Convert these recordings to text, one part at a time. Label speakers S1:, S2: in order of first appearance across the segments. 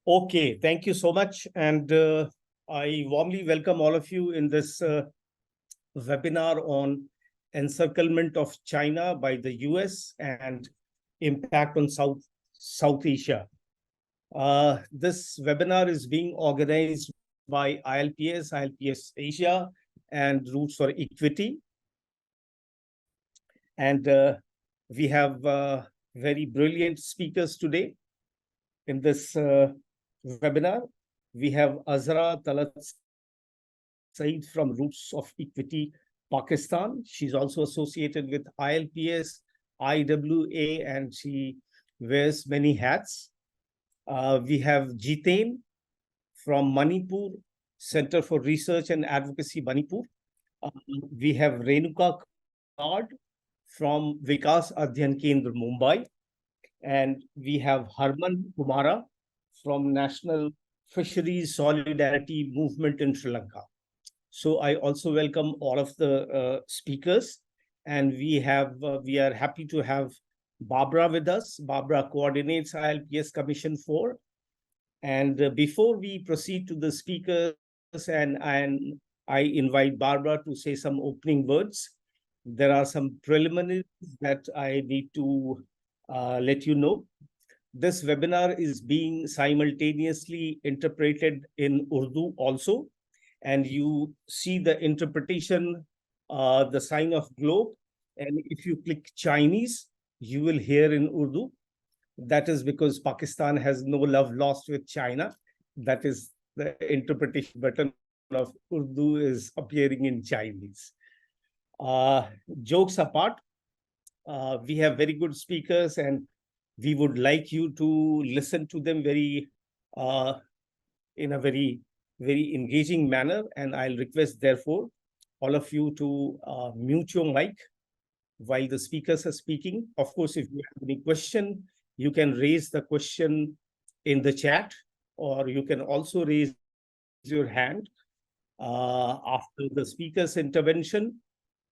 S1: Okay, thank you so much. And I warmly welcome all of you in this webinar on encirclement of China by the US and impact on South Asia. This webinar is being organized by ILPS Asia, and Roots for Equity. And we have very brilliant speakers today in this webinar. We have Azra Talat Said from Roots of Equity, Pakistan. She's also associated with ILPS, IWA, and she wears many hats. We have Jitain from Manipur, Center for Research and Advocacy, Manipur. We have Renuka Kard from Vikas Adhyan Kendra, Mumbai. And we have Harman Kumara from National Fisheries Solidarity Movement in Sri Lanka. So I also welcome all of the speakers, and we are happy to have Barbara with us. Barbara coordinates ILPS Commission 4. And before we proceed to the speakers, and I invite Barbara to say some opening words. There are some preliminaries that I need to let you know. This webinar is being simultaneously interpreted in Urdu also. And you see the interpretation, the sign of globe. And if you click Chinese, you will hear in Urdu. That is because Pakistan has no love lost with China. That is the interpretation button of Urdu is appearing in Chinese. Jokes apart, we have very good speakers, and we would like you to listen to them in a very engaging manner. And I'll request, therefore, all of you to mute your mic while the speakers are speaking. Of course, if you have any question, you can raise the question in the chat, or you can also raise your hand after the speaker's intervention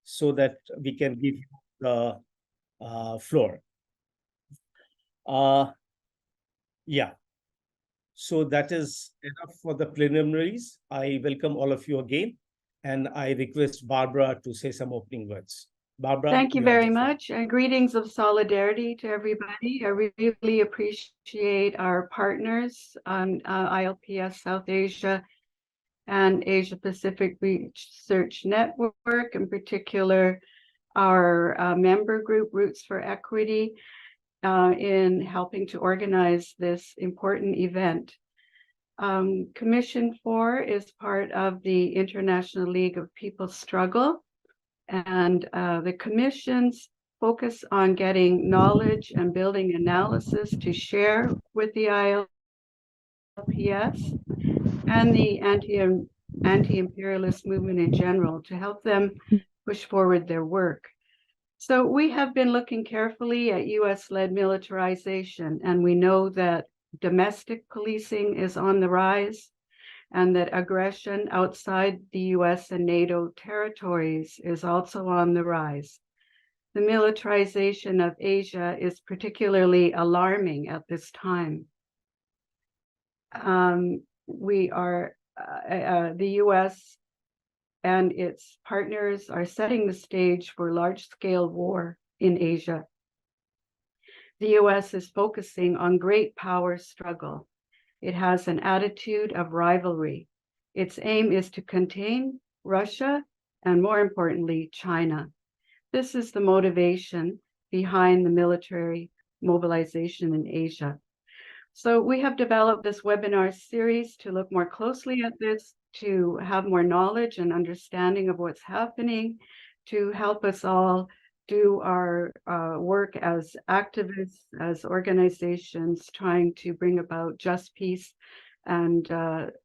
S1: so that we can give you the floor. Yeah. So that is enough for the preliminaries. I welcome all of you again, and I request Barbara to say some opening words. Barbara.
S2: Thank you very much, and greetings of solidarity to everybody. I really appreciate our partners on ILPS South Asia and Asia Pacific Research Network, in particular our member group, Roots for Equity, in helping to organize this important event. Commission 4 is part of the International League of People's Struggle, and the commissions focus on getting knowledge and building analysis to share with the ILPS and the anti-imperialist movement in general to help them push forward their work. So we have been looking carefully at US-led militarization, and we know that domestic policing is on the rise, and that aggression outside the US and NATO territories is also on the rise. The militarization of Asia is particularly alarming at this time. The US and its partners are setting the stage for large-scale war in Asia. The US is focusing on great power struggle. It has an attitude of rivalry. Its aim is to contain Russia and, more importantly, China. This is the motivation behind the military mobilization in Asia. So we have developed this webinar series to look more closely at this, to have more knowledge and understanding of what's happening, to help us all do our work as activists, as organizations trying to bring about just peace and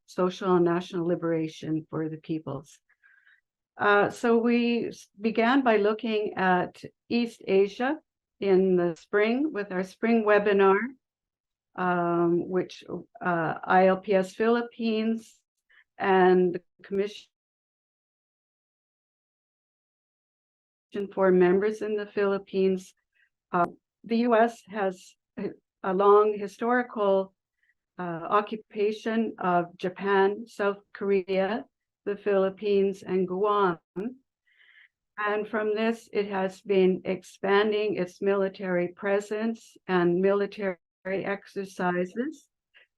S2: social and national liberation for the peoples. So we began by looking at East Asia in the spring with our spring webinar, which ILPS Philippines and the Commission for members in the Philippines. The US has a long historical occupation of Japan, South Korea, the Philippines, and Guam. And from this, it has been expanding its military presence and military exercises.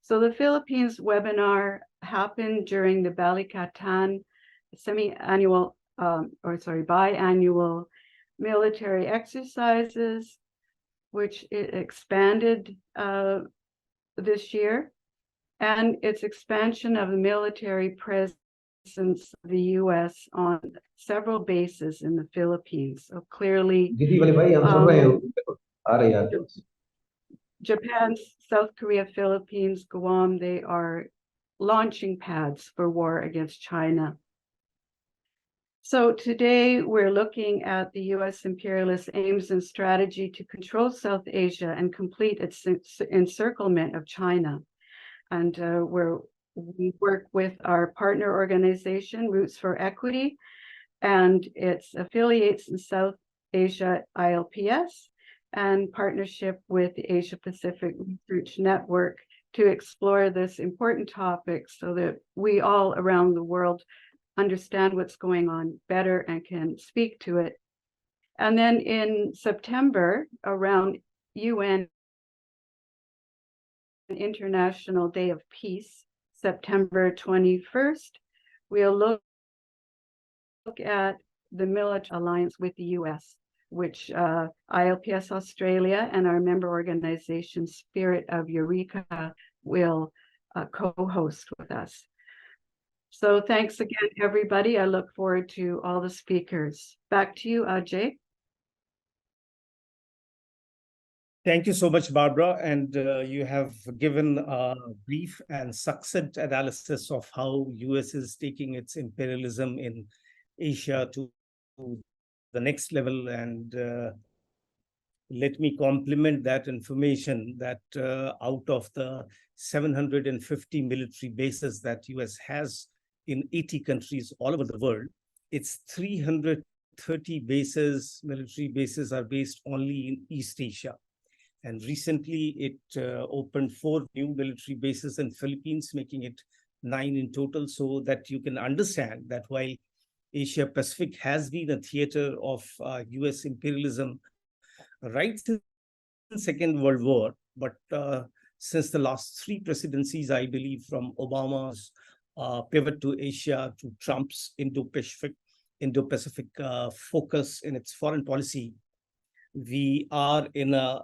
S2: So the Philippines webinar happened during the Balikatan biannual military exercises, which it expanded this year, and its expansion of the military presence of the US on several bases in the Philippines. So clearly, Japan, South Korea, Philippines, Guam, they are launching pads for war against China. So today we're looking at the US imperialist aims and strategy to control South Asia and complete its encirclement of China. And we work with our partner organization, Roots for Equity, and its affiliates in South Asia, ILPS, and partnership with the Asia Pacific Research Network to explore this important topic so that we all around the world understand what's going on better and can speak to it. And then in September, around UN International Day of Peace, September 21st, we'll look at the military alliance with the US, which ILPS Australia and our member organization Spirit of Eureka will co-host with us. So thanks again, everybody. I look forward to all the speakers. Back to you, Ajay.
S1: Thank you so much, Barbara. And you have given a brief and succinct analysis of how US is taking its imperialism in Asia to the next level. And let me complement that information that out of the 750 military bases that US has in 80 countries all over the world, its 330 bases, military bases, are based only in East Asia. And recently it opened 4 new military bases in Philippines, making it 9 in total, so that you can understand that while Asia Pacific has been a theater of US imperialism right since the Second World War, but since the last 3 presidencies, I believe, from Obama's pivot to Asia to Trump's Indo-Pacific focus in its foreign policy, we are in a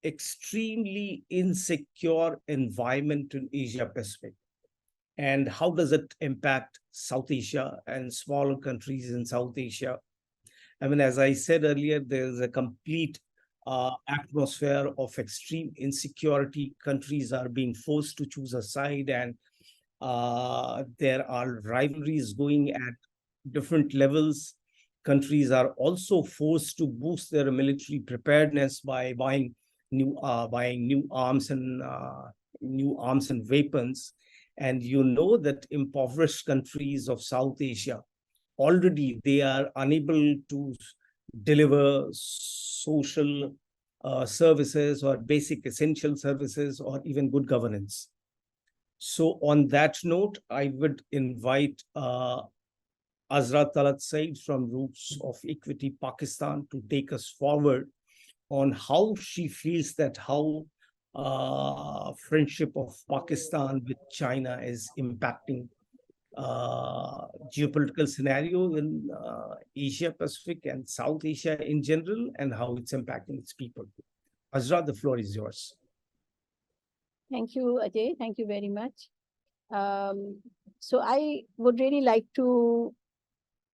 S1: extremely insecure environment in Asia Pacific. And how does it impact South Asia and smaller countries in South Asia? I mean, as I said earlier, there's a complete atmosphere of extreme insecurity. Countries are being forced to choose a side, and there are rivalries going at different levels. Countries are also forced to boost their military preparedness by buying new arms and weapons. And you know that impoverished countries of South Asia, already they are unable to deliver social services or basic essential services or even good governance. So on that note, I would invite Azra Talat Said from Roots of Equity Pakistan to take us forward on how she feels that how friendship of Pakistan with China is impacting geopolitical scenario in Asia Pacific and South Asia in general, and how it's impacting its people. Azra, the floor is yours.
S3: Thank you, Ajay. Thank you very much. So I would really like to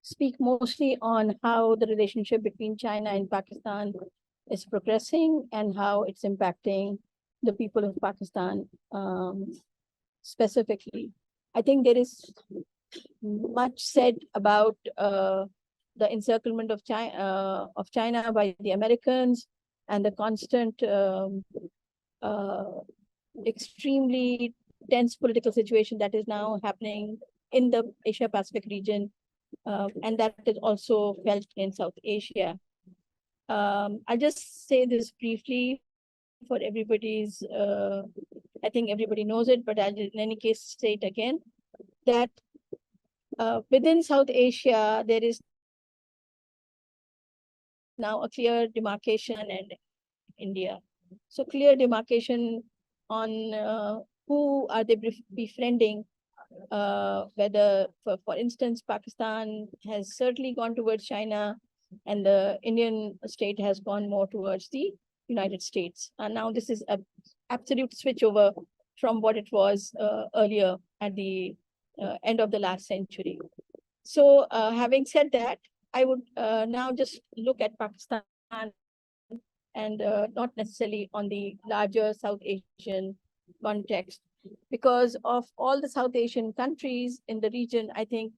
S3: speak mostly on how the relationship between China and Pakistan is progressing and how it's impacting the people of Pakistan specifically. I think there is much said about the encirclement of China by the Americans and the constant extremely tense political situation that is now happening in the Asia Pacific region, and that is also felt in South Asia. I'll just say this briefly. for everybody's, I think everybody knows it, but I'll in any case say it again, that within South Asia, there is now a clear demarcation and India. So clear demarcation on who are they befriending, whether, for instance, Pakistan has certainly gone towards China and the Indian state has gone more towards the United States. And now this is an absolute switchover from what it was earlier at the end of the last century. So having said that, I would now just look at Pakistan and not necessarily on the larger South Asian context. Because of all the South Asian countries in the region, I think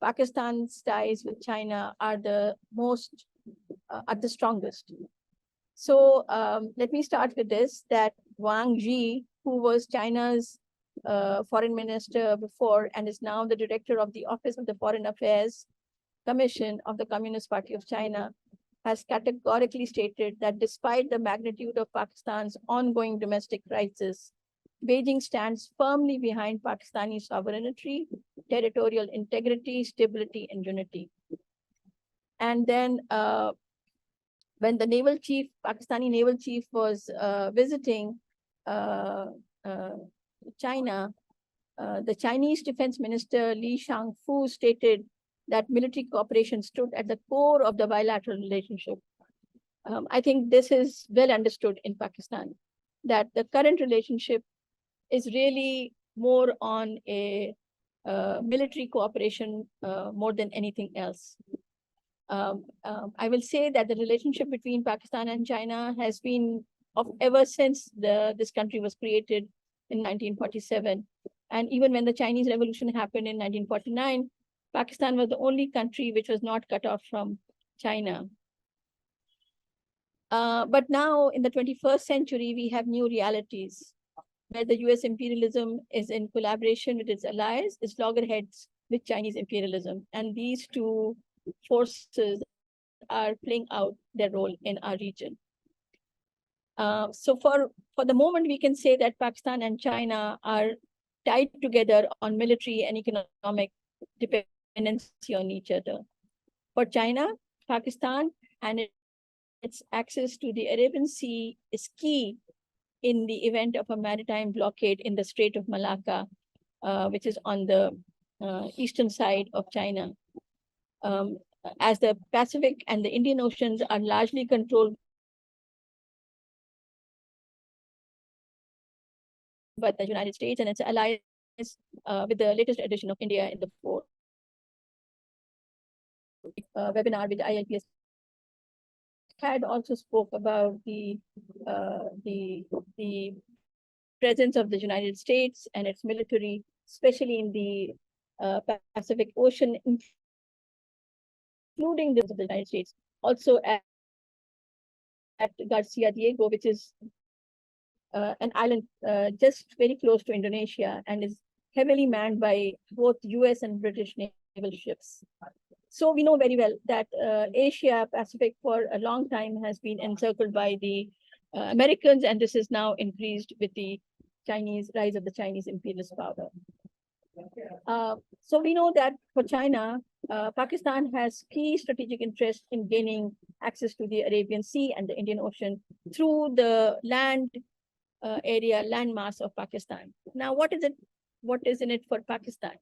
S3: Pakistan's ties with China are the most, are the strongest. So let me start with this, that Wang Yi, who was China's foreign minister before and is now the director of the Office of the Foreign Affairs Commission of the Communist Party of China, has categorically stated that despite the magnitude of Pakistan's ongoing domestic crisis, Beijing stands firmly behind Pakistani sovereignty, territorial integrity, stability, and unity. And then when the naval chief, Pakistani naval chief, was visiting China, the Chinese defense minister Li Shangfu stated that military cooperation stood at the core of the bilateral relationship. I think this is well understood in Pakistan, that the current relationship is really more on a military cooperation more than anything else. I will say that the relationship between Pakistan and China has been ever since this country was created in 1947. And even when the Chinese Revolution happened in 1949, Pakistan was the only country which was not cut off from China. But now in the 21st century, we have new realities where the US imperialism is in collaboration with its allies, its loggerheads with Chinese imperialism. And these two forces are playing out their role in our region. So for the moment, we can say that Pakistan and China are tied together on military and economic dependency on each other. For China, Pakistan and its access to the Arabian Sea is key in the event of a maritime blockade in the Strait of Malacca, which is on the eastern side of China. As the Pacific and the Indian Oceans are largely controlled by the United States and its allies, with the latest addition of India in the fourth webinar with ILPS had also spoke about the presence of the United States and its military, especially in the Pacific Ocean, including those of the United States, also at Garcia Diego, which is an island just very close to Indonesia and is heavily manned by both US and British naval ships. So we know very well that Asia Pacific for a long time has been encircled by the Americans, and this is now increased with the rise of the Chinese imperialist power. So we know that for China, Pakistan has key strategic interest in gaining access to the Arabian Sea and the Indian Ocean through the landmass of Pakistan. Now, what is in it for Pakistan?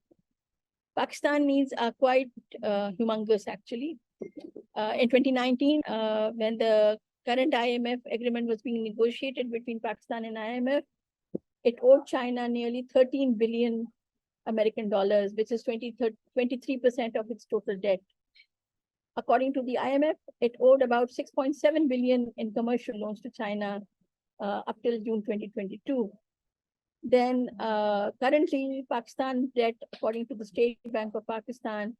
S3: Pakistan needs are quite humongous, actually. In 2019, when the current IMF agreement was being negotiated between Pakistan and IMF, it owed China nearly 13 billion American dollars, which is 23% of its total debt. According to the IMF, it owed about 6.7 billion in commercial loans to China up till June 2022. Then currently, Pakistan debt, according to the State Bank of Pakistan,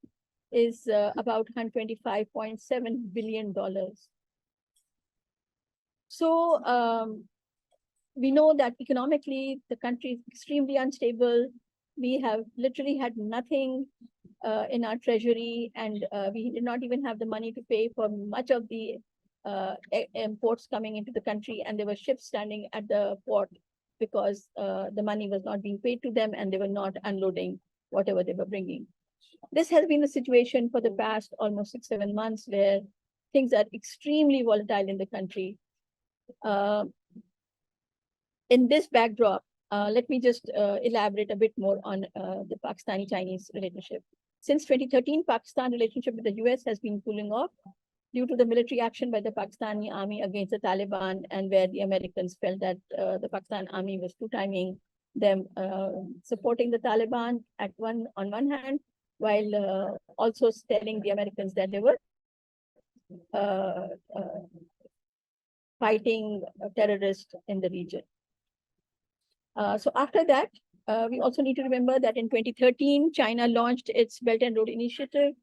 S3: is about $125.7 billion. So we know that economically, the country is extremely unstable. We have literally had nothing in our treasury, and we did not even have the money to pay for much of the imports coming into the country, and there were ships standing at the port because the money was not being paid to them and they were not unloading whatever they were bringing. This has been the situation for the past almost 6-7 months, where things are extremely volatile in the country. In this backdrop, let me just elaborate a bit more on the Pakistani-Chinese relationship. Since 2013, Pakistan relationship with the US has been cooling off due to the military action by the Pakistani army against the Taliban, and where the Americans felt that the Pakistan army was two-timing them, supporting the Taliban on one hand, while also telling the Americans that they were fighting terrorists in the region. So after that, we also need to remember that in 2013, China launched its Belt and Road Initiative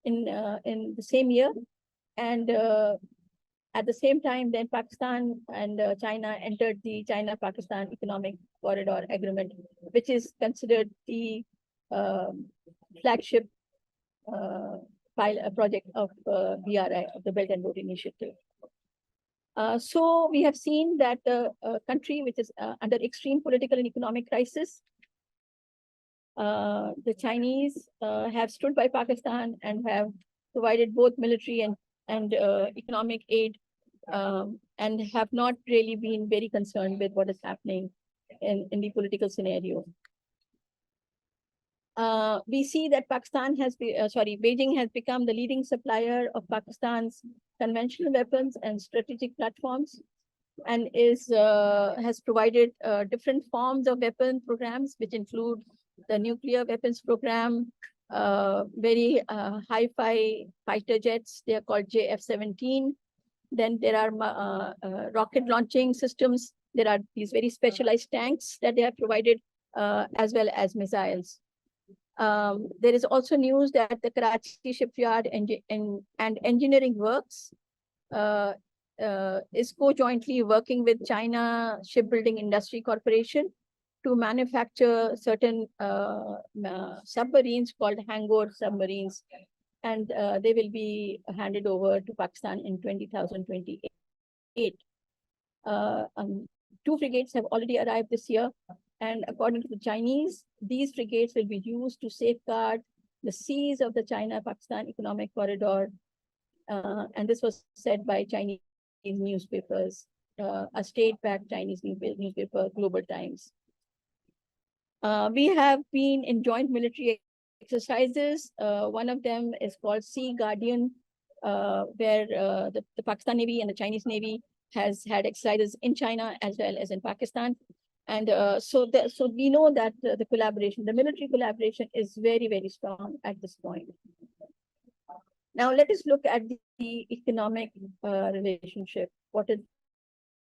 S3: in the same year. And at the same time, then Pakistan and China entered the China-Pakistan Economic Corridor Agreement, which is considered the flagship project of BRI, of the Belt and Road Initiative. So we have seen that the country which is under extreme political and economic crisis, the Chinese have stood by Pakistan and have provided both military and economic aid, and have not really been very concerned with what is happening in the political scenario. We see that Beijing has become the leading supplier of Pakistan's conventional weapons and strategic platforms, and has provided different forms of weapon programs, which include the nuclear weapons program, very hi-fi fighter jets. They are called JF-17. Then there are rocket launching systems. There are these very specialized tanks that they have provided, as well as missiles. There is also news that the Karachi shipyard and engineering works is co-jointly working with China Shipbuilding Industry Corporation to manufacture certain submarines called Hangar submarines, and they will be handed over to Pakistan in 2028. 2 frigates have already arrived this year, and according to the Chinese, these frigates will be used to safeguard the seas of the China-Pakistan Economic Corridor, and this was said by Chinese newspapers, a state-backed Chinese newspaper, Global Times. We have been in joint military exercises. One of them is called Sea Guardian, where the Pakistan Navy and the Chinese Navy has had exercises in China as well as in Pakistan. And so we know that the military collaboration is very, very strong at this point. Now let us look at the economic relationship. What is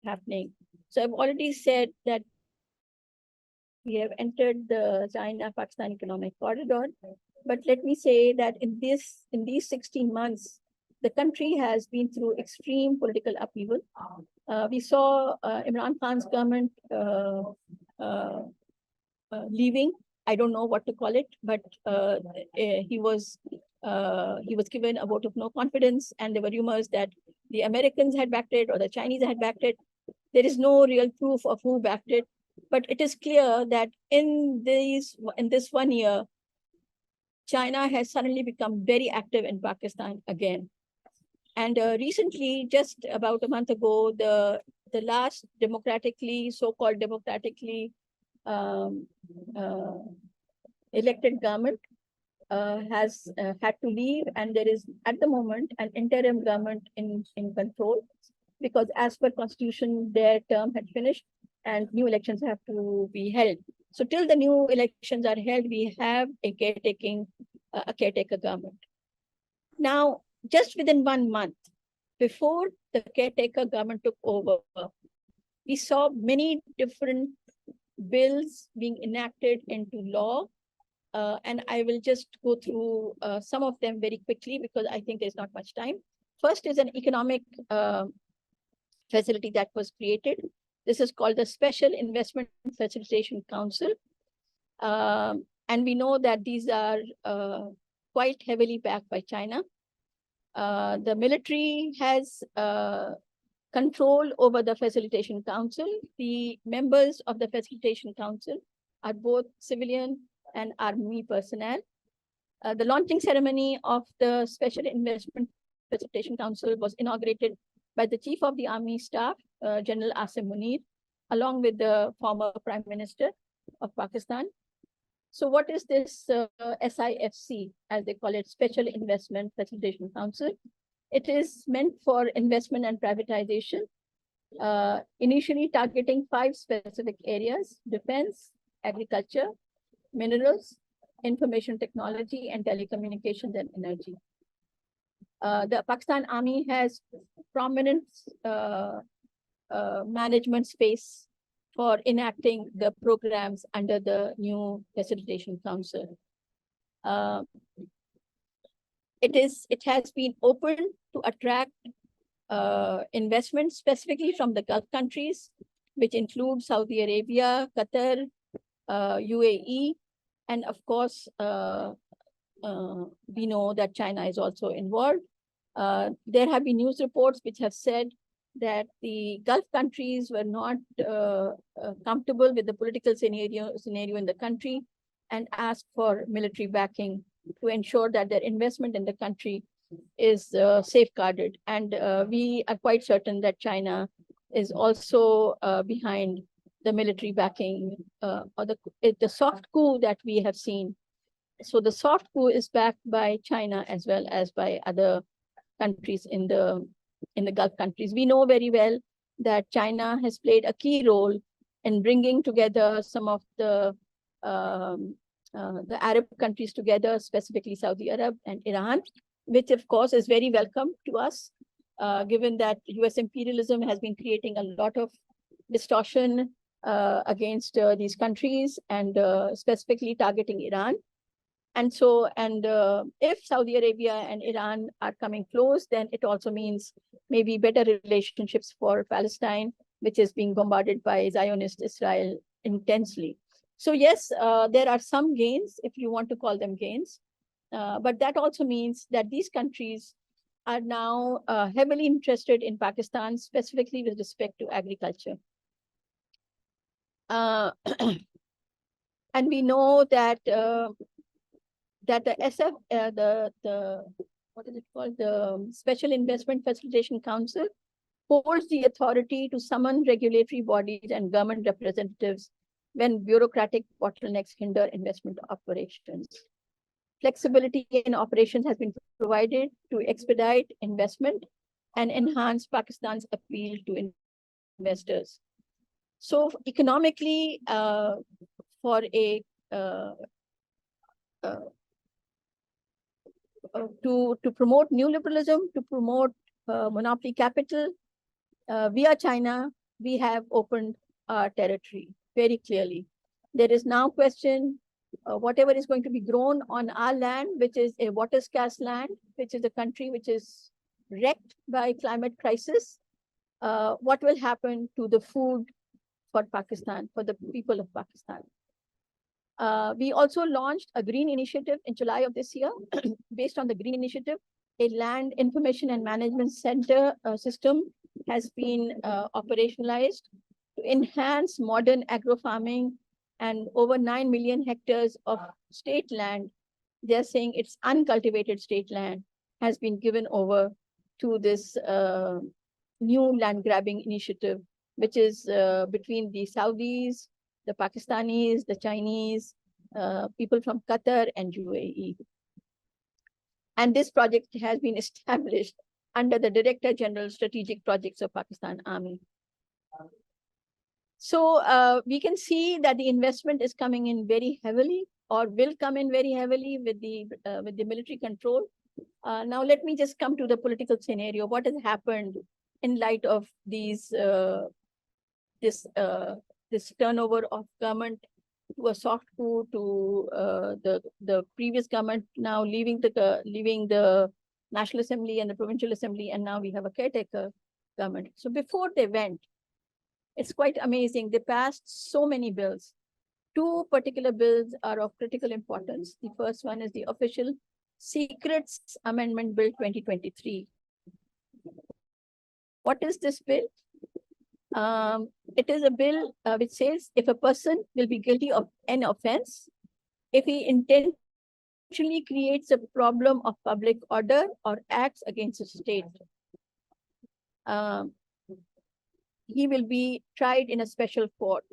S3: happening? So I've already said that we have entered the China-Pakistan Economic Corridor, but let me say that in these 16 months, the country has been through extreme political upheaval. We saw Imran Khan's government leaving. I don't know what to call it, but he was given a vote of no confidence, and there were rumors that the Americans had backed it or the Chinese had backed it. There is no real proof of who backed it, but it is clear that in this 1 year, China has suddenly become very active in Pakistan again. And recently, just about a month ago, the last so-called democratically elected government has had to leave, and there is at the moment an interim government in control, because as per constitution, their term had finished and new elections have to be held. So till the new elections are held, we have a caretaker government. Now, just within 1 month, before the caretaker government took over, we saw many different bills being enacted into law. And I will just go through some of them very quickly because I think there's not much time. First is an economic facility that was created. This is called the Special Investment Facilitation Council. And we know that these are quite heavily backed by China. The military has control over the Facilitation Council. The members of the Facilitation Council are both civilian and army personnel. The launching ceremony of the Special Investment Facilitation Council was inaugurated by the Chief of the Army Staff, General Asim Munir, along with the former Prime Minister of Pakistan. So what is this SIFC, as they call it, Special Investment Facilitation Council? It is meant for investment and privatization, initially targeting 5 specific areas: defense, agriculture, minerals, information technology, and telecommunications and energy. The Pakistan Army has prominent management space for enacting the programs under the new Facilitation Council. It has been open to attract investments specifically from the Gulf countries, which include Saudi Arabia, Qatar, UAE, and of course, we know that China is also involved. There have been news reports which have said that the Gulf countries were not comfortable with the political scenario in the country and asked for military backing to ensure that their investment in the country is safeguarded. And we are quite certain that China is also behind the military backing or the soft coup that we have seen. So the soft coup is backed by China as well as by other countries in the Gulf countries. We know very well that China has played a key role in bringing together some of the Arab countries together, specifically Saudi Arab and Iran, which of course is very welcome to us, given that US imperialism has been creating a lot of distortion against these countries and specifically targeting Iran. And so, if Saudi Arabia and Iran are coming close, then it also means maybe better relationships for Palestine, which is being bombarded by Zionist Israel intensely. So yes, there are some gains, if you want to call them gains, but that also means that these countries are now heavily interested in Pakistan, specifically with respect to agriculture. And we know that that the SF, what is it called? The Special Investment Facilitation Council holds the authority to summon regulatory bodies and government representatives when bureaucratic bottlenecks hinder investment operations. Flexibility in operations has been provided to expedite investment and enhance Pakistan's appeal to investors. So economically, for a to promote neoliberalism, to promote monopoly capital, via China, we have opened our territory very clearly. There is now question, whatever is going to be grown on our land, which is a water scarce land, which is a country which is wrecked by climate crisis, what will happen to the food for Pakistan, for the people of Pakistan? We also launched a green initiative in July of this year. Based on the green initiative, a land information and management center system has been operationalized to enhance modern agro-farming, and over 9 million hectares of state land, they're saying it's uncultivated state land, has been given over to this new land grabbing initiative, which is between the Saudis, the Pakistanis, the Chinese, people from Qatar and UAE. And this project has been established under the Director General Strategic Projects of Pakistan Army. So we can see that the investment is coming in very heavily, or will come in very heavily with the military control. Now let me just come to the political scenario. What has happened in light of these this turnover of government to a soft coup, to the previous government now leaving the National Assembly and the Provincial Assembly, and now we have a caretaker government. So before they went, it's quite amazing. They passed so many bills. 2 particular bills are of critical importance. The first one is the Official Secrets Amendment Bill 2023. What is this bill? It is a bill which says if a person will be guilty of an offense, if he intentionally creates a problem of public order or acts against the state, he will be tried in a special court,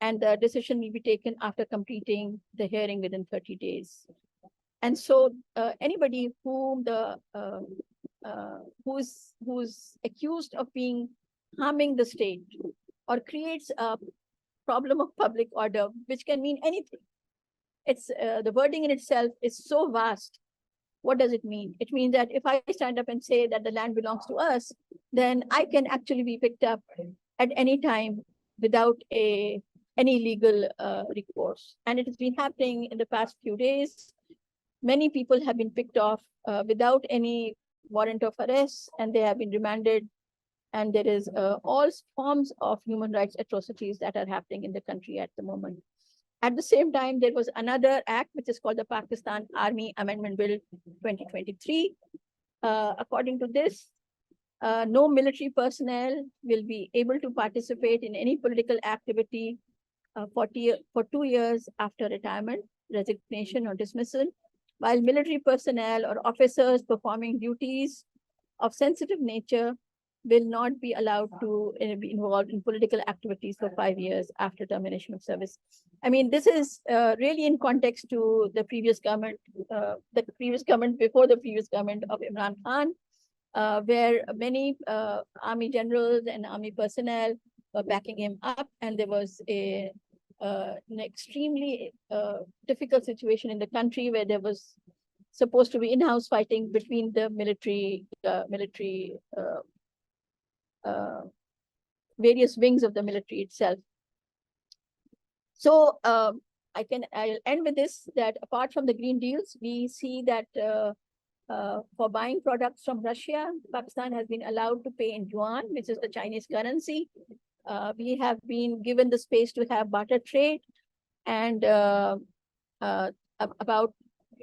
S3: and the decision will be taken after completing the hearing within 30 days. And so anybody whom who's accused of harming the state or creates a problem of public order, which can mean anything. It's the wording in itself is so vast. What does it mean? It means that if I stand up and say that the land belongs to us, then I can actually be picked up at any time without any legal recourse. And it has been happening in the past few days. Many people have been picked off without any warrant of arrest, and they have been remanded. And there is all forms of human rights atrocities that are happening in the country at the moment. At the same time, there was another act, which is called the Pakistan Army Amendment Bill 2023. According to this, no military personnel will be able to participate in any political activity for 2 years after retirement, resignation, or dismissal, while military personnel or officers performing duties of sensitive nature will not be allowed to be involved in political activities for 5 years after termination of service. I mean, this is really in context to the previous government, before the previous government of Imran Khan, where many army generals and army personnel were backing him up, and there was an extremely difficult situation in the country where there was supposed to be in-house fighting between the various wings of the military itself. So I'll end with this, that apart from the green deals, we see that for buying products from Russia, Pakistan has been allowed to pay in yuan, which is the Chinese currency. We have been given the space to have barter trade, and about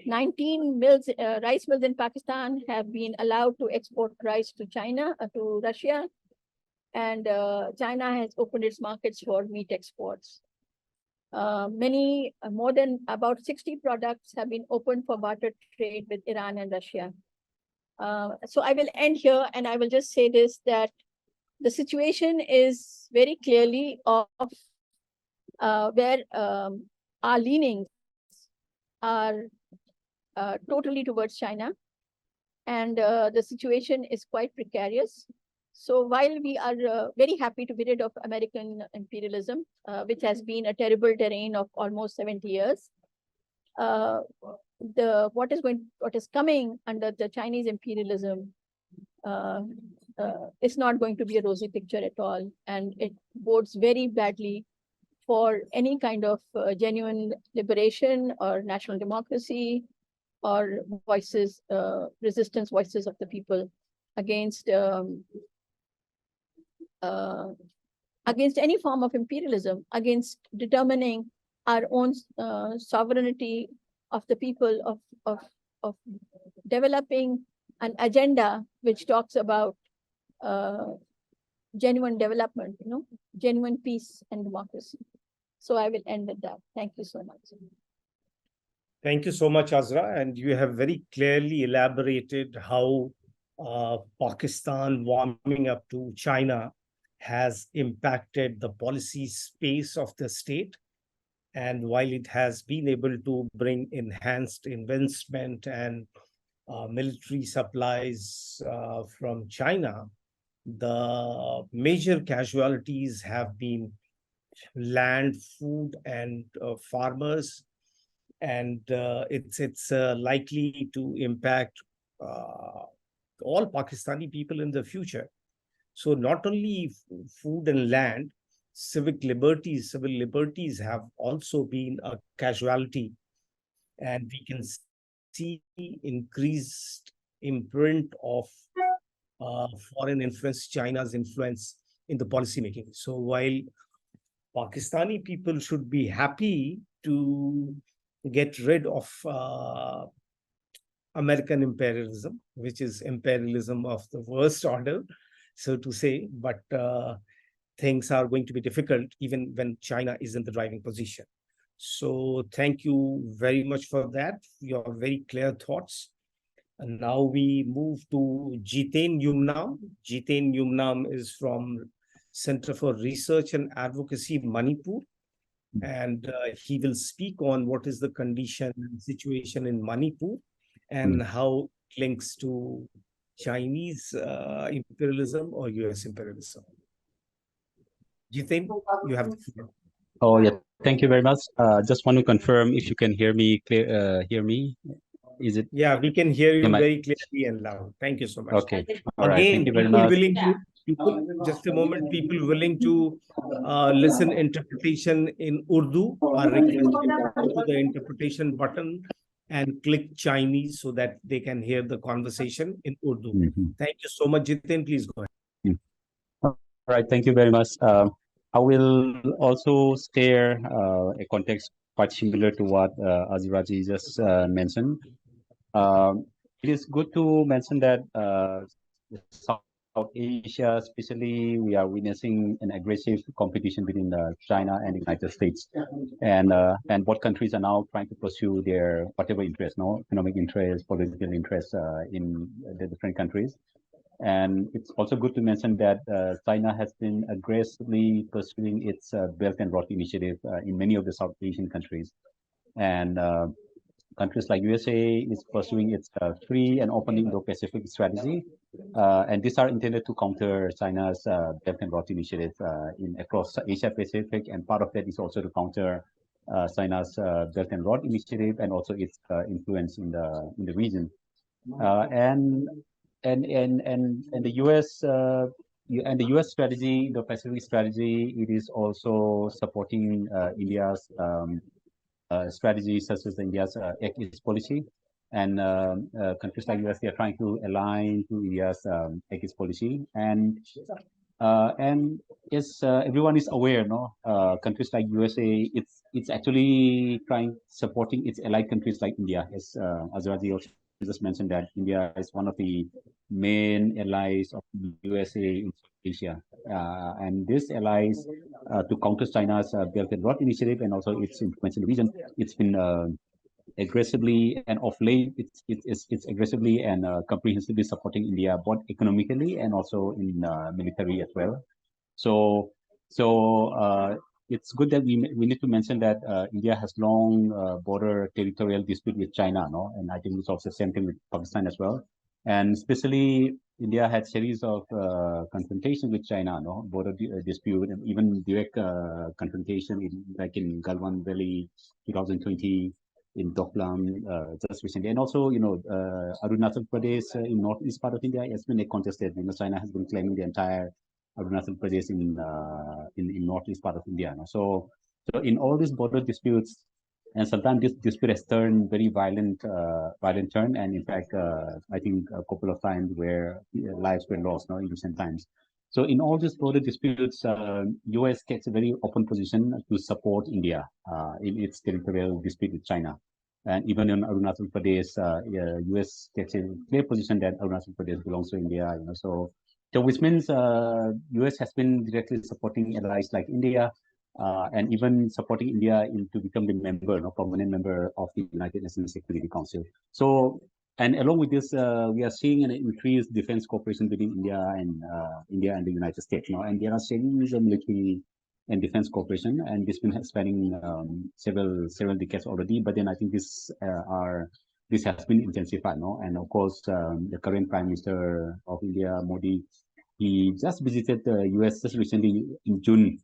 S3: 19 mills, rice mills in Pakistan have been allowed to export rice to China, to Russia. And China has opened its markets for meat exports. More than about 60 products have been opened for barter trade with Iran and Russia. So I will end here, and I will just say this, that the situation is very clearly of where our leanings are totally towards China, and the situation is quite precarious. So while we are very happy to be rid of American imperialism, which has been a terrible terrain of almost 70 years, what is coming under the Chinese imperialism is not going to be a rosy picture at all, and it bodes very badly for any kind of genuine liberation or national democracy or voices, resistance voices of the people against any form of imperialism, against determining our own sovereignty of the people, of developing an agenda which talks about genuine development, genuine peace and democracy. So I will end with that. Thank you so much.
S1: Thank you so much, Azra. And you have very clearly elaborated how Pakistan warming up to China has impacted the policy space of the state. And while it has been able to bring enhanced investment and military supplies from China, the major casualties have been land, food, and farmers. And it's likely to impact all Pakistani people in the future. So not only food and land, civil liberties have also been a casualty. And we can see increased imprint of foreign influence, China's influence in the policy making. So while Pakistani people should be happy to get rid of American imperialism, which is imperialism of the worst order, so to say. But things are going to be difficult even when China is in the driving position. So thank you very much for that, your very clear thoughts. And now we move to Jiten Yumnam. Jiten Yumnam is from Center for Research and Advocacy, Manipur. And he will speak on what is the condition and situation in Manipur and how it links to Chinese imperialism or US imperialism. Jiten, you have the floor.
S4: Oh, yeah. Thank you very much. Just want to confirm if you can hear me clear. Hear me? Is it?
S1: Yeah, we can hear you
S4: Am I-
S1: very clearly and loud. Thank you so much.
S4: Okay. All right.
S1: Again,
S4: Thank you very
S1: people
S4: much.
S1: willing to just a moment. People willing to listen interpretation in Urdu are requested to go to the interpretation button and click Chinese so that they can hear the conversation in Urdu. Thank you so much, Jiten. Please go ahead.
S4: All right. Thank you very much. I will also share a context quite similar to what Aziraji just mentioned. It is good to mention that South Asia, especially, we are witnessing an aggressive competition between China and the United States, and both countries are now trying to pursue their whatever interest, economic interest, political interest in the different countries. And it's also good to mention that China has been aggressively pursuing its Belt and Road Initiative in many of the South Asian countries, and countries like USA is pursuing its free and open Indo-Pacific strategy, and these are intended to counter China's Belt and Road Initiative across Asia Pacific, and part of that is also to counter China's Belt and Road Initiative and also its influence in the region. And the US and the US strategy, the Pacific strategy, it is also supporting India's strategies such as India's Act East policy, and countries like US, they are trying to align to India's Act East policy, and yes, everyone is aware, countries like USA, it's actually supporting its allied countries like India, as Azraji also just mentioned that India is one of the main allies of USA in Asia, and these allies to counter China's Belt and Road Initiative and also its influence in the region, it's been aggressively and of late it's aggressively and comprehensively supporting India both economically and also in military as well. So it's good that we need to mention that India has long border territorial dispute with China, and I think it's also the same thing with Pakistan as well. And especially India had series of confrontation with China, border dispute and even direct confrontation like in Galwan Valley 2020, in Doklam just recently, and also Arunachal Pradesh in northeast part of India has been contested. China has been claiming the entire Arunachal Pradesh in northeast part of India. So in all these border disputes, and sometimes this dispute has turned very violent turn, and in fact, I think a couple of times where lives were lost, in recent times. So in all these border disputes, US takes a very open position to support India in its territorial dispute with China. And even in Arunachal Pradesh, US takes a clear position that Arunachal Pradesh belongs to India. So which means US has been directly supporting allies like India, and even supporting India to become the permanent member of the United Nations Security Council. So, and along with this, we are seeing an increased defense cooperation between India and the United States. And there are series of military and defense cooperation, and this been spanning several decades already. But then I think this has been intensified, and of course the current Prime Minister of India, Modi, he just visited the US just recently in June,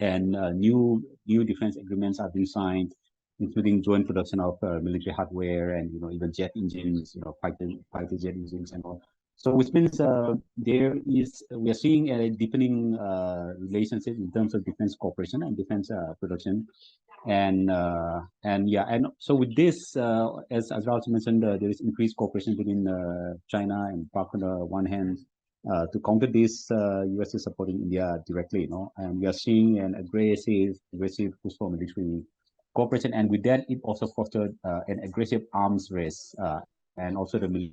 S4: and new defense agreements have been signed, including joint production of military hardware and even jet engines, fighter jet engines and all. So which means we are seeing a deepening relationship in terms of defense cooperation and defense production, and so with this, as Azra also mentioned, there is increased cooperation between China and Pak on the one hand. To counter this, US is supporting India directly, and we are seeing an aggressive push for military cooperation, and with that, it also fostered an aggressive arms race and also the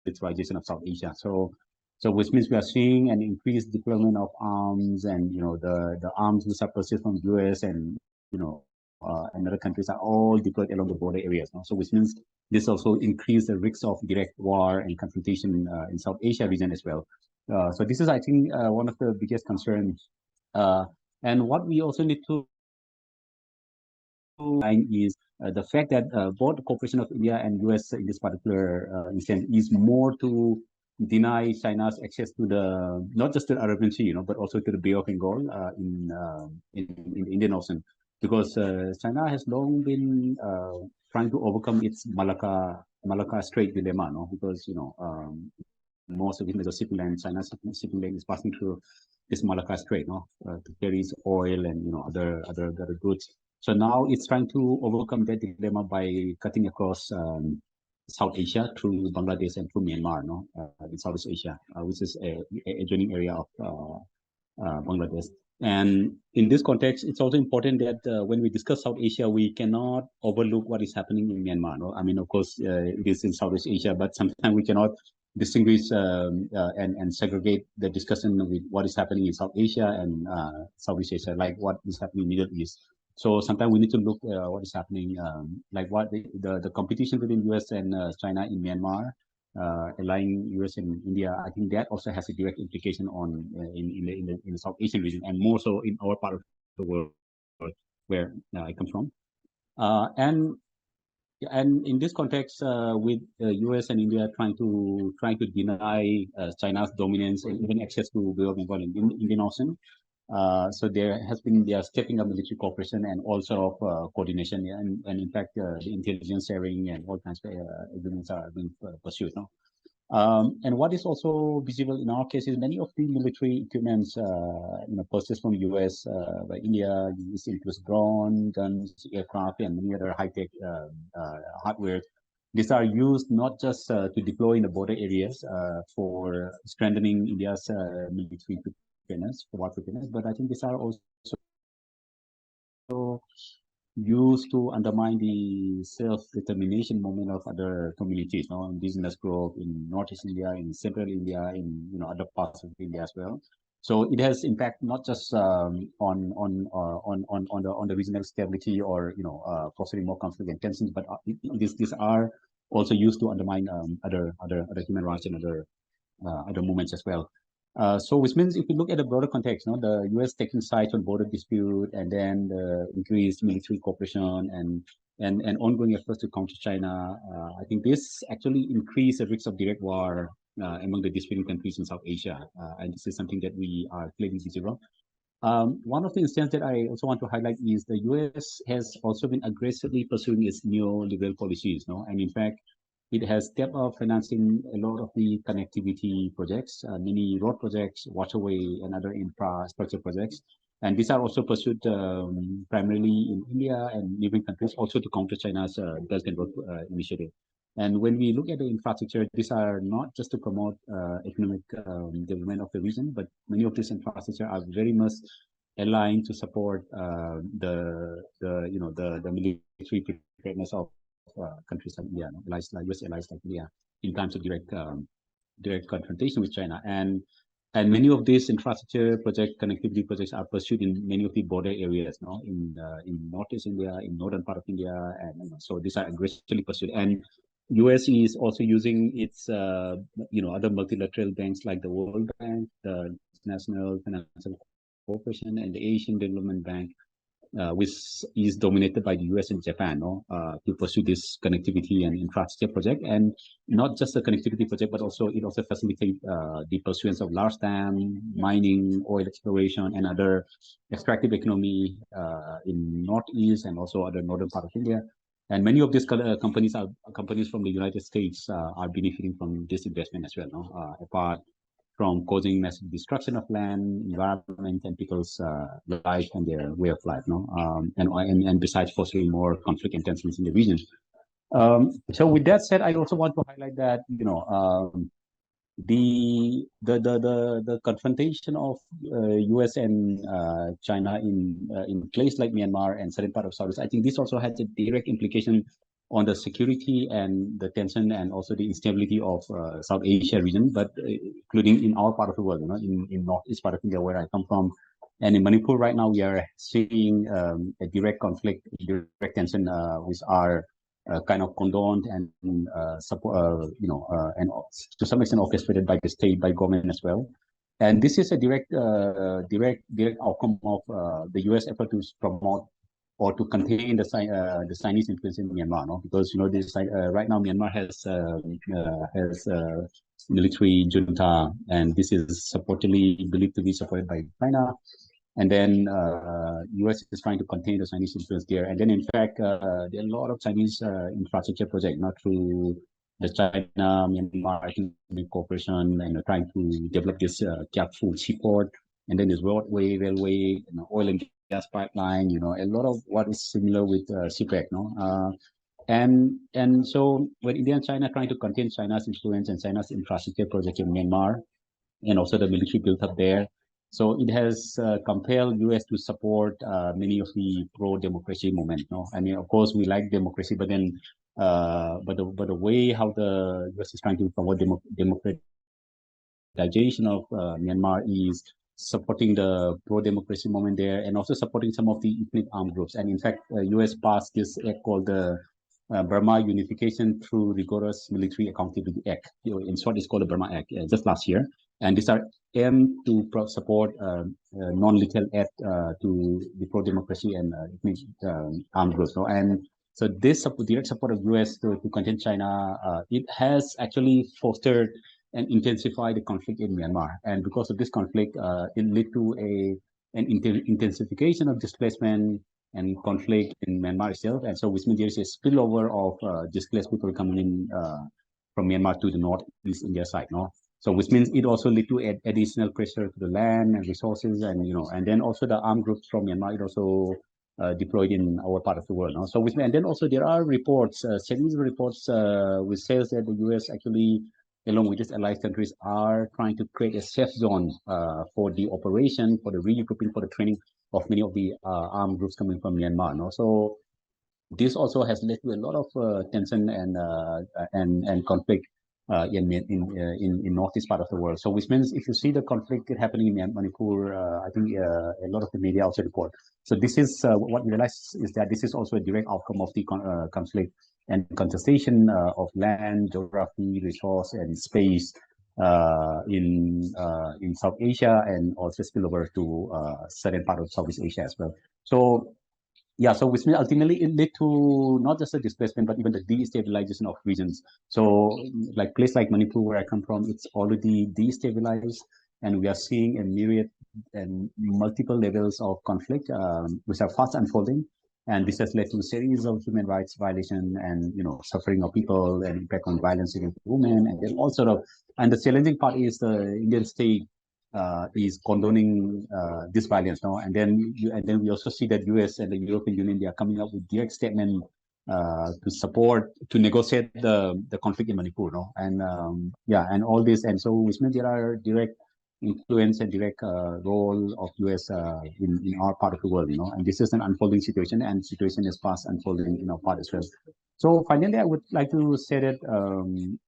S4: militarization of South Asia. So which means we are seeing an increased deployment of arms, and the arms which are purchased from US and and other countries are all deployed along the border areas. So which means this also increased the risks of direct war and confrontation in South Asia region as well. So this is, I think, one of the biggest concerns. And what we also need to is the fact that both the cooperation of India and US in this particular instance is more to deny China's access to not just the Arabian Sea, but also to the Bay of Bengal in the Indian Ocean, because China has long been trying to overcome its Malacca Strait dilemma, because most of it is a shipping lane. China's shipping lane is passing through this Malacca Strait, to carry oil and other goods. So now it's trying to overcome that dilemma by cutting across South Asia through Bangladesh and through Myanmar, in Southeast Asia, which is a adjoining area of Bangladesh. And in this context, it's also important that when we discuss South Asia, we cannot overlook what is happening in Myanmar. I mean, of course, it is in Southeast Asia, but sometimes we cannot distinguish and segregate the discussion with what is happening in South Asia and Southeast Asia, like what is happening in Middle East. So sometimes we need to look what is happening, like what the competition between US and China in Myanmar, allying US and India. I think that also has a direct implication on in the South Asian region, and more so in our part of the world where I come from. And in this context, with US and India trying to deny China's dominance and even access to Bay of Bengal and Indian Ocean. So they are stepping up military cooperation and also of coordination, and in fact, the intelligence sharing and all kinds of agreements are being pursued now. And what is also visible in our case is many of the military equipments, purchased from US by India, includes drone, guns, aircraft, and many other high-tech hardware. These are used not just to deploy in the border areas for strengthening India's military preparedness, but I think these are also used to undermine the self-determination movement of other communities, indigenous group in Northeast India, in Central India, in other parts of India as well. So it has impact not just on the regional stability or fostering more conflict and tensions, but these are also used to undermine other human rights and other movements as well. So which means if you look at the broader context, the US taking sides on border dispute, and then the increased military cooperation and ongoing efforts to counter China, I think this actually increased the risk of direct war among the disputing countries in South Asia, and this is something that we are clearly visible. One of the instances that I also want to highlight is the US has also been aggressively pursuing its neoliberal policies, and in fact, it has stepped up financing a lot of the connectivity projects, many road projects, waterway, and other infrastructure projects. And these are also pursued primarily in India and neighboring countries, also to counter China's Belt and Road Initiative. And when we look at the infrastructure, these are not just to promote economic development of the region, but many of these infrastructure are very much aligned to support the military preparedness of countries like India, US allies like India, in terms of direct confrontation with China. And many of these infrastructure connectivity projects are pursued in many of the border areas, in Northeast India, in northern part of India, and so these are aggressively pursued. And US is also using its other multilateral banks like the World Bank, the International Financial Corporation, and the Asian Development Bank, which is dominated by the US and Japan, to pursue this connectivity and infrastructure project. And not just the connectivity project, but also it also facilitates the pursuance of large dam, mining, oil exploration, and other extractive economy in Northeast and also other northern part of India. And many of these companies are companies from the United States are benefiting from this investment as well, apart from causing massive destruction of land, environment, and people's life and their way of life, and besides fostering more conflict and tensions in the region. So with that said, I also want to highlight that the confrontation of US and China in place like Myanmar and certain part of Southeast, I think this also has a direct implication on the security and the tension and also the instability of South Asia region, but including in our part of the world, in northeast part of India where I come from. And in Manipur right now, we are seeing a direct conflict, direct tension, which are kind of condoned and support, and to some extent orchestrated by the state, by government as well. And this is a direct outcome of the U.S. effort to promote or to contain the Chinese influence in Myanmar, no? Because this right now Myanmar has military junta, and this is supposedly believed to be supported by China. And then U.S. is trying to contain the Chinese influence there. And then in fact, there are a lot of Chinese infrastructure projects, not through the China Myanmar Economic Cooperation, and trying to develop this Kiapfu seaport, and then this roadway, railway, oil and gas pipeline, a lot of what is similar with CPEC, no? And so when India and China are trying to contain China's influence and China's infrastructure project in Myanmar, and also the military built up there, so it has compelled U.S. to support many of the pro-democracy movement. No, I mean, of course, we like democracy, but then, but the way how the U.S. is trying to promote democratization of Myanmar is supporting the pro-democracy movement there, and also supporting some of the ethnic armed groups. And in fact, U.S. passed this act called the Burma Unification Through Rigorous Military Accountability Act. In short, it's called the Burma Act, just last year. And these are aimed to support non-lethal act to the pro-democracy and ethnic armed groups. No? And so this direct support of U.S. to contain China, it has actually fostered and intensified the conflict in Myanmar. And because of this conflict, it led to an intensification of displacement and conflict in Myanmar itself. And so which means there is a spillover of displaced people coming in from Myanmar to the northeast India side, no? So which means it also led to additional pressure to the land and resources, and and then also the armed groups from Myanmar, it also deployed in our part of the world, no? So which means, and then also there are reports, series of reports which says that the U.S. actually, along with its allied countries, are trying to create a safe zone for the operation, for the regrouping, for the training of many of the armed groups coming from Myanmar, no? So this also has led to a lot of tension and conflict in northeast part of the world. So which means if you see the conflict happening in Manipur, I think a lot of the media also report. So this is what we realize is that this is also a direct outcome of the conflict and contestation of land, geography, resource, and space in South Asia, and also spill over to certain part of Southeast Asia as well. So yeah, so which means ultimately it led to not just the displacement, but even the destabilization of regions. So like place like Manipur, where I come from, it's already destabilized, and we are seeing a myriad and multiple levels of conflict, which are fast unfolding. And this has led to a series of human rights violation and suffering of people and impact on violence against women, and then all sort of. And the challenging part is the Indian state is condoning this violence now, and then we also see that U.S. and the European Union, they are coming up with direct statement to negotiate the conflict in Manipur, no? And and all this, and so which means there are direct influence and direct role of U.S. In our part of the world, and this is an unfolding situation, and situation is fast unfolding in our part as well. So finally, I would like to say that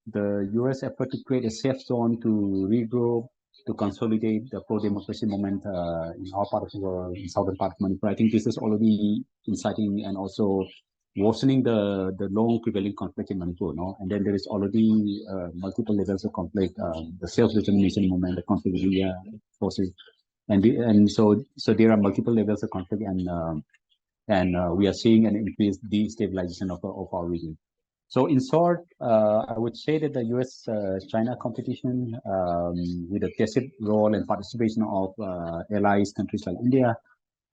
S4: the U.S. effort to create a safe zone to regroup, to consolidate the pro-democracy movement in our part of the world, in southern part of Manipur, I think this is already inciting and also worsening the long prevailing conflict in Manipur, no? And then there is already multiple levels of conflict, the self-determination movement, the conflict with India forces, and so there are multiple levels of conflict, and we are seeing an increased destabilization of our region. So in short, I would say that the U.S.-China competition, with a tacit role and participation of allies, countries like India,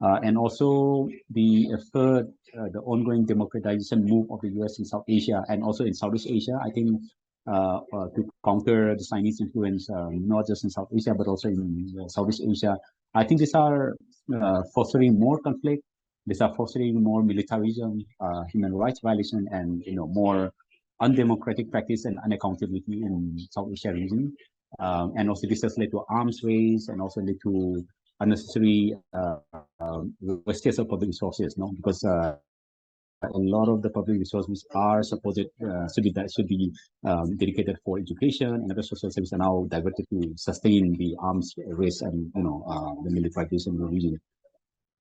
S4: and also the effort, the ongoing democratization move of the U.S. in South Asia and also in Southeast Asia, I think to counter the Chinese influence, not just in South Asia, but also in Southeast Asia, I think these are fostering more conflict. These are fostering more militarism, human rights violation, and more undemocratic practice and unaccountability in South Asia region. And also this has led to arms race and also led to unnecessary wastage of public resources, no? Because a lot of the public resources are supposed should be dedicated for education, and other social services are now diverted to sustain the arms race and the militarization of the region.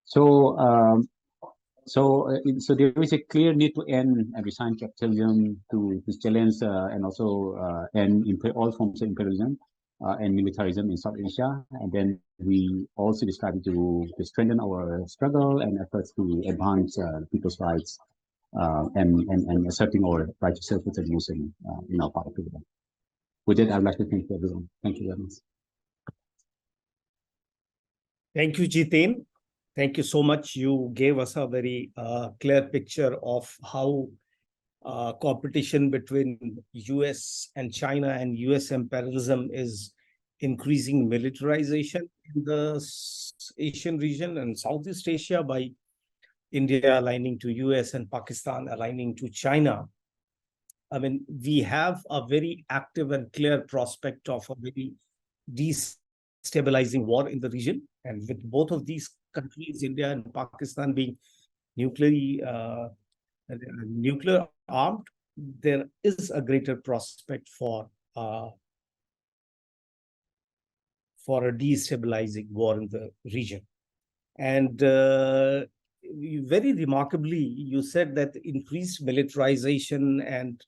S4: So so there is a clear need to end and resign capitalism, to challenge and also end all forms of imperialism and militarism in South Asia. And then we also decided to strengthen our struggle and efforts to advance people's rights and asserting our right to self-determination in our part of the world. With that, I'd like to thank everyone. Thank you very much.
S1: Thank you, Jiten. Thank you so much. You gave us a very clear picture of how competition between US and China and US imperialism is increasing militarization in the Asian region and Southeast Asia by India aligning to US and Pakistan aligning to China. I mean, we have a very active and clear prospect of a very destabilizing war in the region. And with both of these countries, India and Pakistan, being nuclear armed, there is a greater prospect for a destabilizing war in the region. And very remarkably, you said that increased militarization and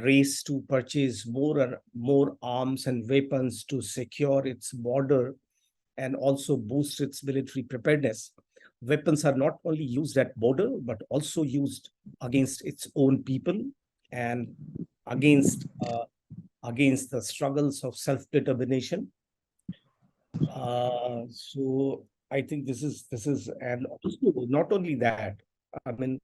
S1: race to purchase more arms and weapons to secure its border and also boost its military preparedness. Weapons are not only used at border, but also used against its own people and against the struggles of self-determination. So I think this is, and also not only that, I mean,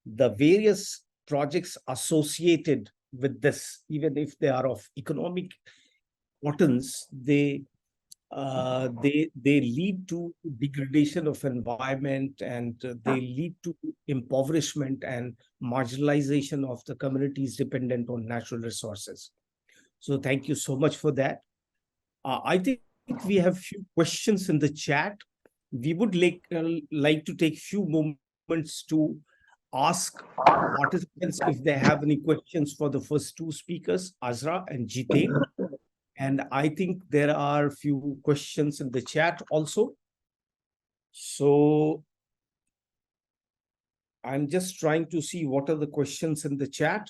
S1: the various projects associated with this, even if they are of economic importance, they lead to degradation of environment, and they lead to impoverishment and marginalization of the communities dependent on natural resources. So thank you so much for that. I think we have few questions in the chat. We would like to take few moments to ask participants if they have any questions for the first two speakers, Azra and Jiten. And I think there are a few questions in the chat also. So I'm just trying to see what are the questions in the chat.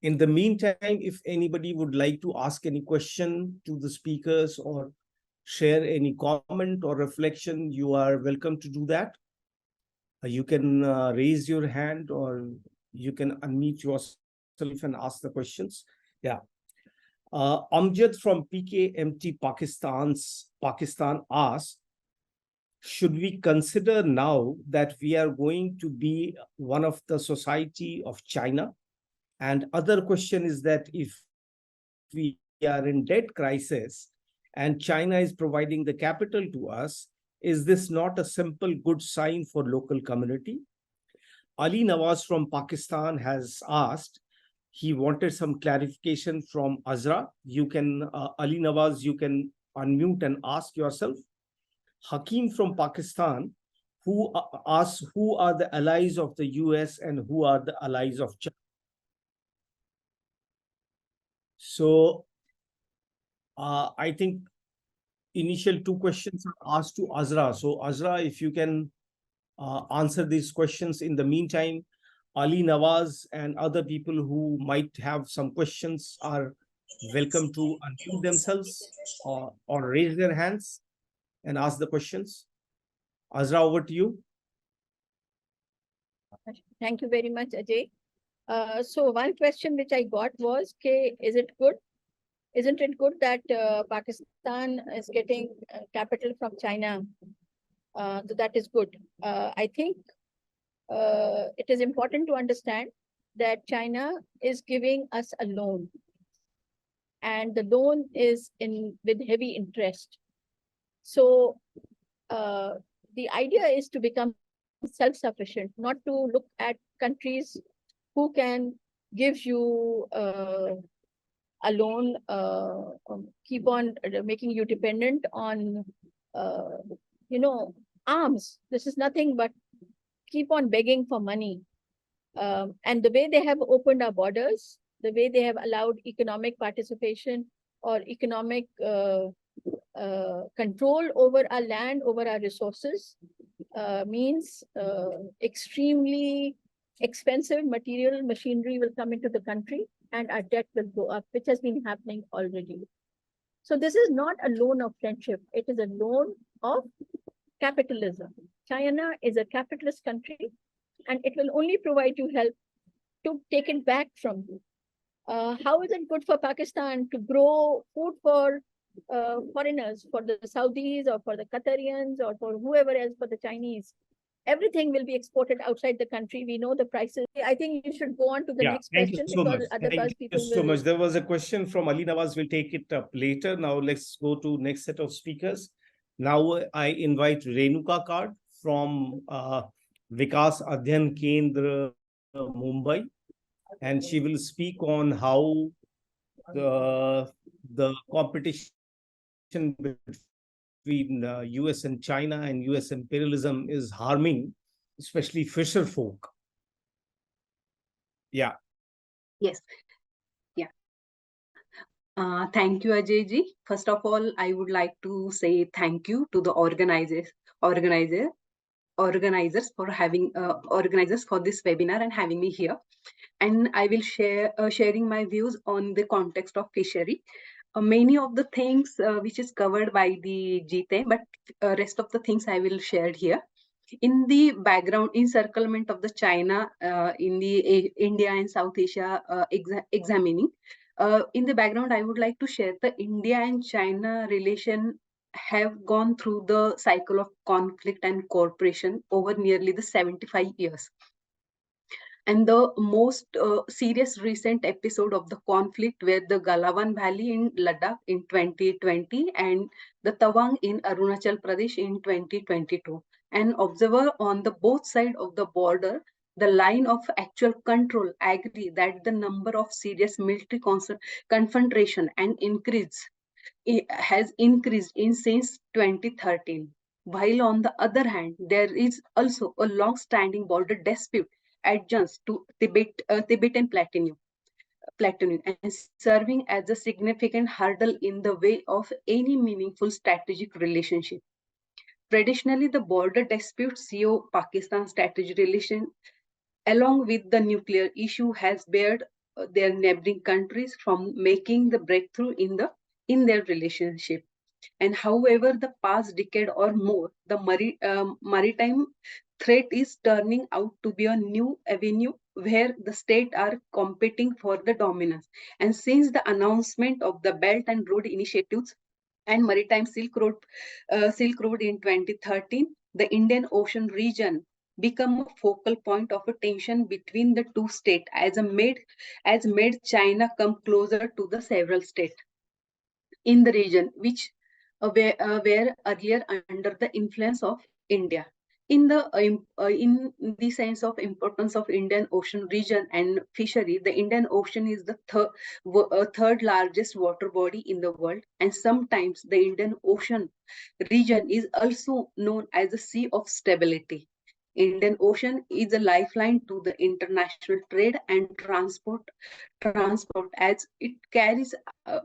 S1: In the meantime, if anybody would like to ask any question to the speakers or share any comment or reflection, you are welcome to do that. You can raise your hand or you can unmute yourself and ask the questions. Yeah. Amjad from PKMT Pakistan asks, should we consider now that we are going to be one of the society of China? And other question is that if we are in debt crisis and China is providing the capital to us, is this not a simple good sign for local community? Ali Nawaz from Pakistan has asked, he wanted some clarification from Azra. You can, Ali Nawaz, you can unmute and ask yourself. Hakim from Pakistan, who asks, who are the allies of the US and who are the allies of China? So I think initial two questions are asked to Azra. So Azra, if you can answer these questions. In the meantime, Ali Nawaz and other people who might have some questions are welcome to unmute themselves or raise their hands and ask the questions. Azra, over to you.
S3: Thank you very much, Ajay. So one question which I got was, isn't it good that Pakistan is getting capital from China? So that is good. I think it is important to understand that China is giving us a loan, and the loan is with heavy interest. So the idea is to become self-sufficient, not to look at countries who can give you a loan, keep on making you dependent on, arms. This is nothing but keep on begging for money. And the way they have opened our borders, the way they have allowed economic participation or economic control over our land, over our resources, means extremely expensive material machinery will come into the country and our debt will go up, which has been happening already. So this is not a loan of friendship. It is a loan of capitalism. China is a capitalist country, and it will only provide you help to take it back from you. How is it good for Pakistan to grow food for foreigners, for the Saudis or for the Qatarians or for whoever else, for the Chinese? Everything will be exported outside the country. We know the prices. I think you should go on to the next question, because otherwise people will...
S1: Thank you so much. There was a question from Ali Nawaz. We'll take it up later. Now let's go to next set of speakers. Now I invite Renuka Kard from Vikas Adhyan Kendra, Mumbai, and she will speak on how the competition between US and China and US imperialism is harming, especially fisher folk. Yeah.
S5: Yes. Yeah. Thank you, Ajay ji. First of all, I would like to say thank you to the organizers for having organizers for this webinar and having me here. And I will sharing my views on the context of fishery. Many of the things which is covered by the GTE, but rest of the things I will share here. In the background, encirclement of the China in the India and South Asia examining. In the background, I would like to share the India and China relation have gone through the cycle of conflict and cooperation over nearly the 75 years. And the most serious recent episode of the conflict were the Galawan Valley in Ladakh in 2020 and the Tawang in Arunachal Pradesh in 2022. And observer on the both sides of the border, the line of actual control agree that the number of serious military confrontation and has increased since 2013. While on the other hand, there is also a long-standing border dispute adjuncts to Tibetan Platinum, and serving as a significant hurdle in the way of any meaningful strategic relationship. Traditionally, the border dispute CEO-Pakistan strategic relation, along with the nuclear issue, has barred their neighboring countries from making the breakthrough in their relationship. And however, the past decade or more, the maritime threat is turning out to be a new avenue where the states are competing for the dominance. And since the announcement of the Belt and Road Initiatives and Maritime Silk Road in 2013, the Indian Ocean region become a focal point of a tension between the two states as made China come closer to the several states in the region, which were earlier under the influence of India. In the sense of importance of Indian Ocean region and fishery, the Indian Ocean is the third largest water body in the world, and sometimes the Indian Ocean region is also known as a sea of stability. Indian Ocean is a lifeline to the international trade and transport as it carries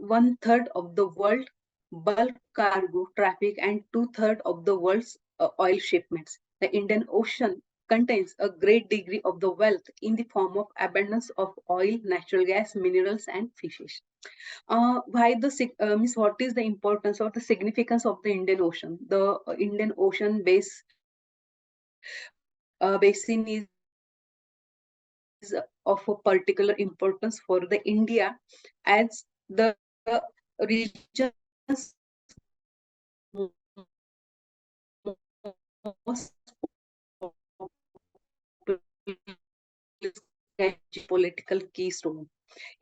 S5: 1/3 of the world bulk cargo traffic and 2/3 of the world's oil shipments. The Indian Ocean contains a great degree of the wealth in the form of abundance of oil, natural gas, minerals, and fishes. What is the importance or the significance of the Indian Ocean? The Indian Ocean basin is of a particular importance for the India as the region most political keystone.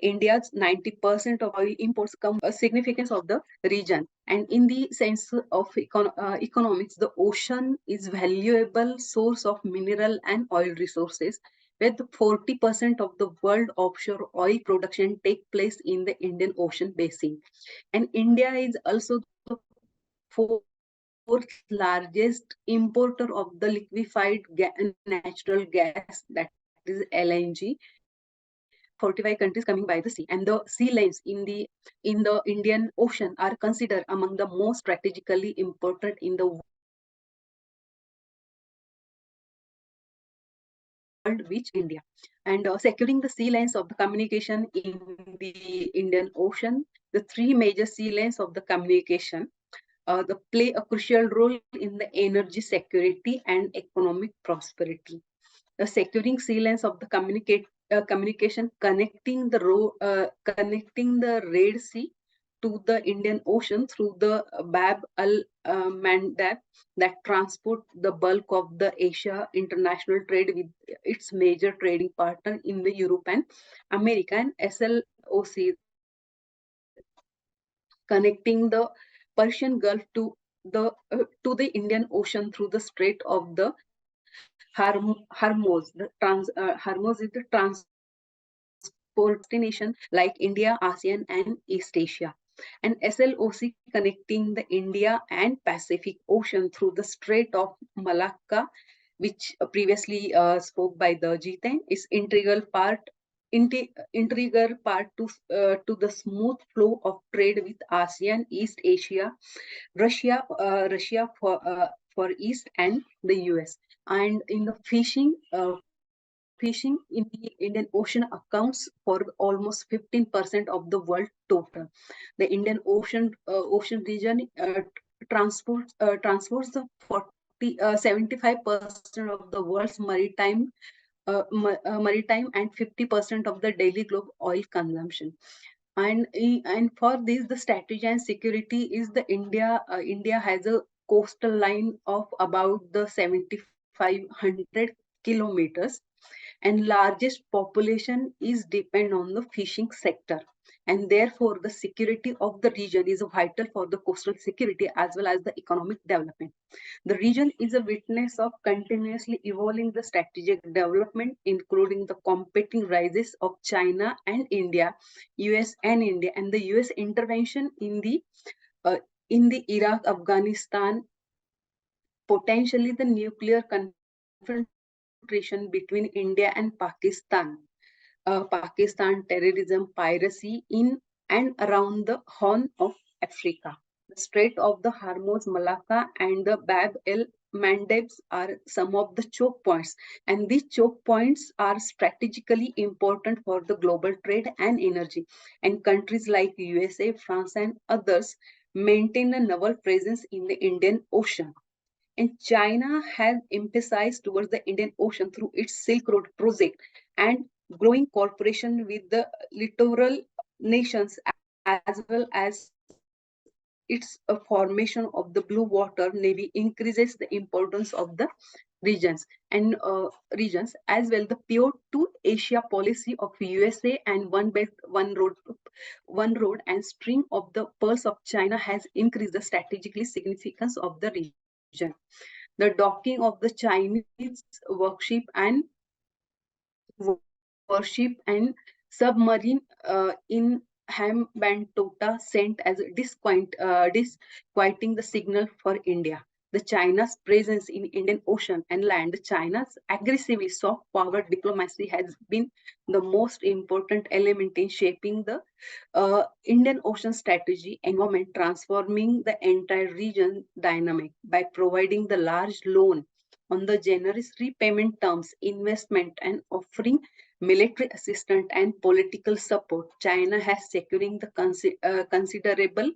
S5: India's 90% of oil imports come a significance of the region. And in the sense of economics, the ocean is valuable source of mineral and oil resources, with 40% of the world offshore oil production take place in the Indian Ocean basin. And India is also the fourth largest importer of the liquefied natural gas, that is LNG. 45 countries coming by the sea, and the sea lanes in the Indian Ocean are considered among the most strategically important in the world, which India. And securing the sea lanes of the communication in the Indian Ocean, the three major sea lanes of the communication play a crucial role in the energy security and economic prosperity. Securing sea lanes of the communication connecting the Red Sea to the Indian Ocean through the Bab al-Mandab that transport the bulk of the Asia international trade with its major trading partner in the Europe and America, and SLOC connecting the Persian Gulf to the Indian Ocean through the Strait of the Hormuz. Hormuz is the transport destination like India, ASEAN, and East Asia. And SLOC connecting the India and Pacific Ocean through the Strait of Malacca, which previously spoke by the Jiten, is integral part to the smooth flow of trade with ASEAN, East Asia, Russia for East, and the US. And in the fishing in the Indian Ocean accounts for almost 15% of the world total. The Indian Ocean region transports the 75% of the world's maritime and 50% of the daily globe oil consumption. And for this, the strategy and security is the India has a coastal line of about the 7,500 kilometers, and largest population is depend on the fishing sector, and therefore the security of the region is vital for the coastal security as well as the economic development. The region is a witness of continuously evolving the strategic development, including the competing rises of China and India, US and India, and the US intervention in the Iraq, Afghanistan, potentially the nuclear confrontation between India and Pakistan. Pakistan, terrorism, piracy in and around the Horn of Africa. The Strait of the Hormuz, Malacca, and the Bab el-Mandeb are some of the choke points, and these choke points are strategically important for the global trade and energy. And countries like USA, France, and others maintain a naval presence in the Indian Ocean. And China has emphasized towards the Indian Ocean through its Silk Road project and growing cooperation with the littoral nations, as well as its formation of the Blue Water Navy increases the importance of the regions as well. The pure to Asia policy of USA and one belt, one road and string of the pearls of China has increased the strategically significance of the region. The docking of the Chinese warship and submarine in Hambantota sent as disquieting the signal for India. The China's presence in Indian Ocean and land, China's aggressively soft power diplomacy has been the most important element in shaping the Indian Ocean strategy environment, transforming the entire region dynamic by providing the large loan on the generous repayment terms, investment, and offering military assistance and political support. China has securing the considerable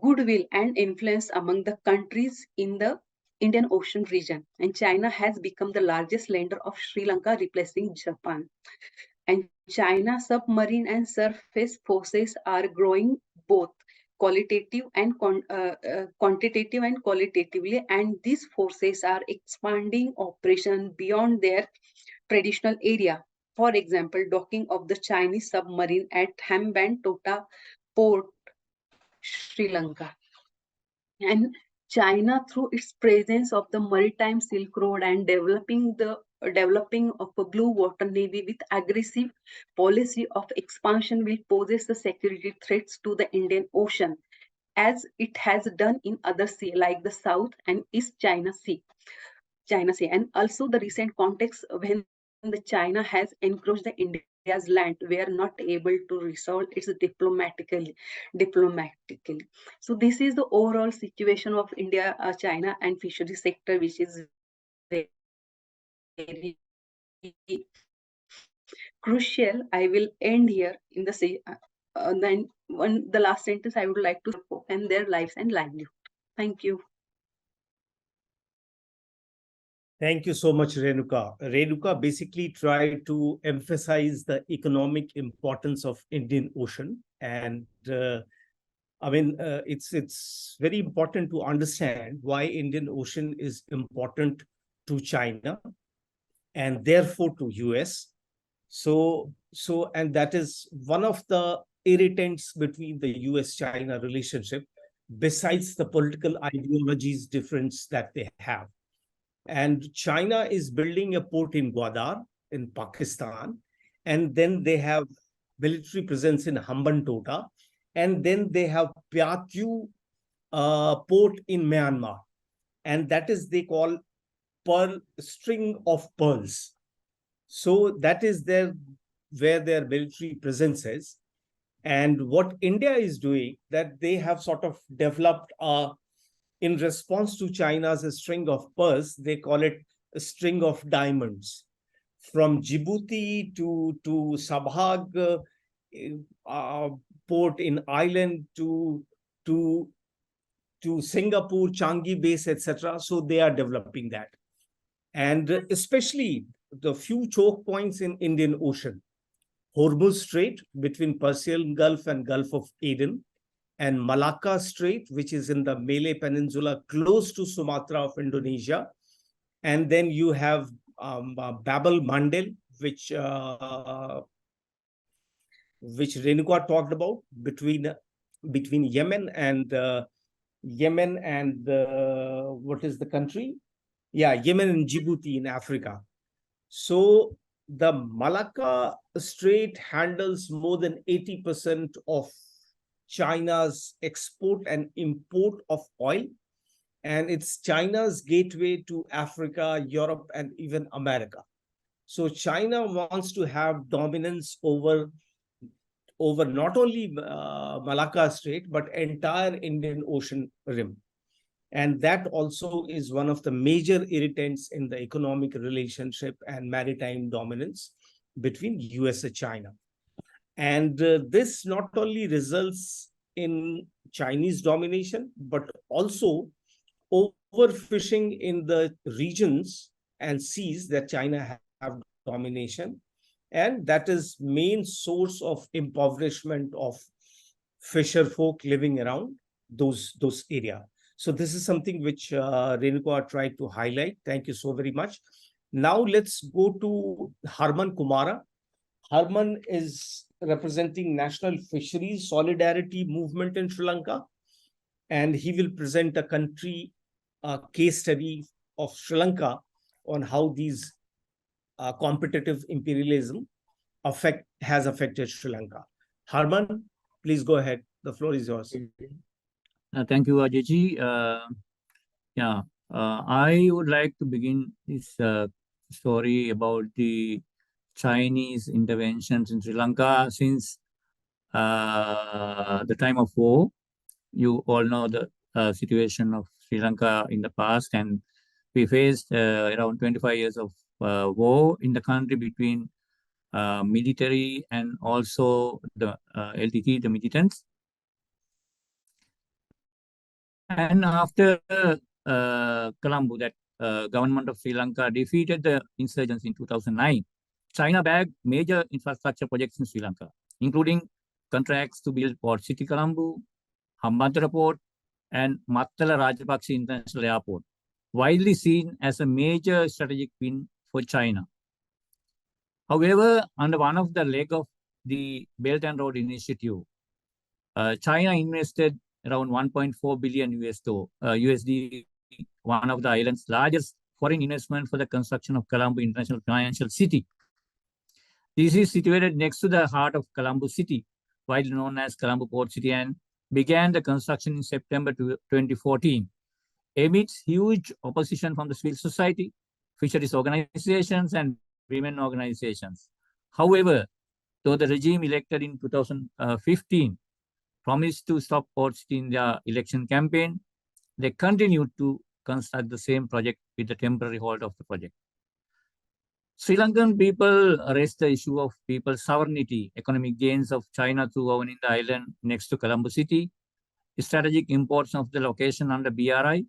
S5: goodwill and influence among the countries in the Indian Ocean region. And China has become the largest lender of Sri Lanka, replacing Japan. And China's submarine and surface forces are growing both quantitative and qualitatively, and these forces are expanding operation beyond their traditional area. For example, docking of the Chinese submarine at Hambantota port, Sri Lanka. And China, through its presence of the maritime Silk Road and developing of a blue water navy with aggressive policy of expansion, will poses the security threats to the Indian Ocean. as it has done in other sea like the South and East China Sea. And also the recent context when the China has encroached the India's land, we are not able to resolve it diplomatically. So this is the overall situation of India, China and fishery sector, which is very crucial. I will end here in the then the last sentence I would like to and their lives and livelihood. Thank you.
S1: Thank you so much, Renuka. Renuka basically tried to emphasize the economic importance of Indian Ocean. And it's very important to understand why Indian Ocean is important to China and therefore to US. And that is one of the irritants between the US-China relationship, besides the political ideologies difference that they have. And China is building a port in Gwadar in Pakistan, and then they have military presence in Hambantota, and then they have Pyathu port in Myanmar, and that is they call string of pearls. So that is where their military presence is. And what India is doing, that they have sort of developed in response to China's string of pearls, they call it a string of diamonds. From Djibouti to Sabhag port in Ireland to Singapore, Changi base, etc. So they are developing that. And especially the few choke points in Indian Ocean, Hormuz Strait between Persian Gulf and Gulf of Aden, and Malacca Strait, which is in the Malay Peninsula, close to Sumatra of Indonesia. And then you have Bab el-Mandeb, which Renuka talked about, between Yemen and what is the country? Yeah, Yemen and Djibouti in Africa. So the Malacca Strait handles more than 80% of China's export and import of oil, and it's China's gateway to Africa, Europe, and even America. So China wants to have dominance over not only Malacca Strait, but entire Indian Ocean rim. And that also is one of the major irritants in the economic relationship and maritime dominance between US and China. And this not only results in Chinese domination, but also overfishing in the regions and seas that China have domination. And that is main source of impoverishment of fisher folk living around those areas. So this is something which Renuka tried to highlight. Thank you so very much. Now let's go to Harman Kumara. Harman is representing National Fisheries Solidarity Movement in Sri Lanka, and he will present a case study of Sri Lanka on how these competitive imperialism has affected Sri Lanka. Harman, please go ahead. The floor is yours.
S6: Thank you, Ajay. I would like to begin this story about the Chinese interventions in Sri Lanka since the time of war. You all know the situation of Sri Lanka in the past, and we faced around 25 years of war in the country between military and also the LTT, the militants. And after Colombo, that government of Sri Lanka defeated the insurgents in 2009, China bagged major infrastructure projects in Sri Lanka, including contracts to build Port City Colombo, Hambantota Port, and Mattala Rajapaksa International Airport, widely seen as a major strategic win for China. However, under one of the leg of the Belt and Road Initiative, China invested around 1.4 billion USD, one of the island's largest foreign investment for the construction of Colombo International Financial City. This is situated next to the heart of Colombo City, widely known as Colombo Port City and began the construction in September 2014 amidst huge opposition from the civil society, fisheries organizations, and women organizations. However, though the regime elected in 2015 promised to stop ports in their election campaign, they continued to construct the same project with the temporary hold of the project. Sri Lankan people raised the issue of people's sovereignty, economic gains of China through owning the island next to Colombo city, strategic importance of the location under BRI,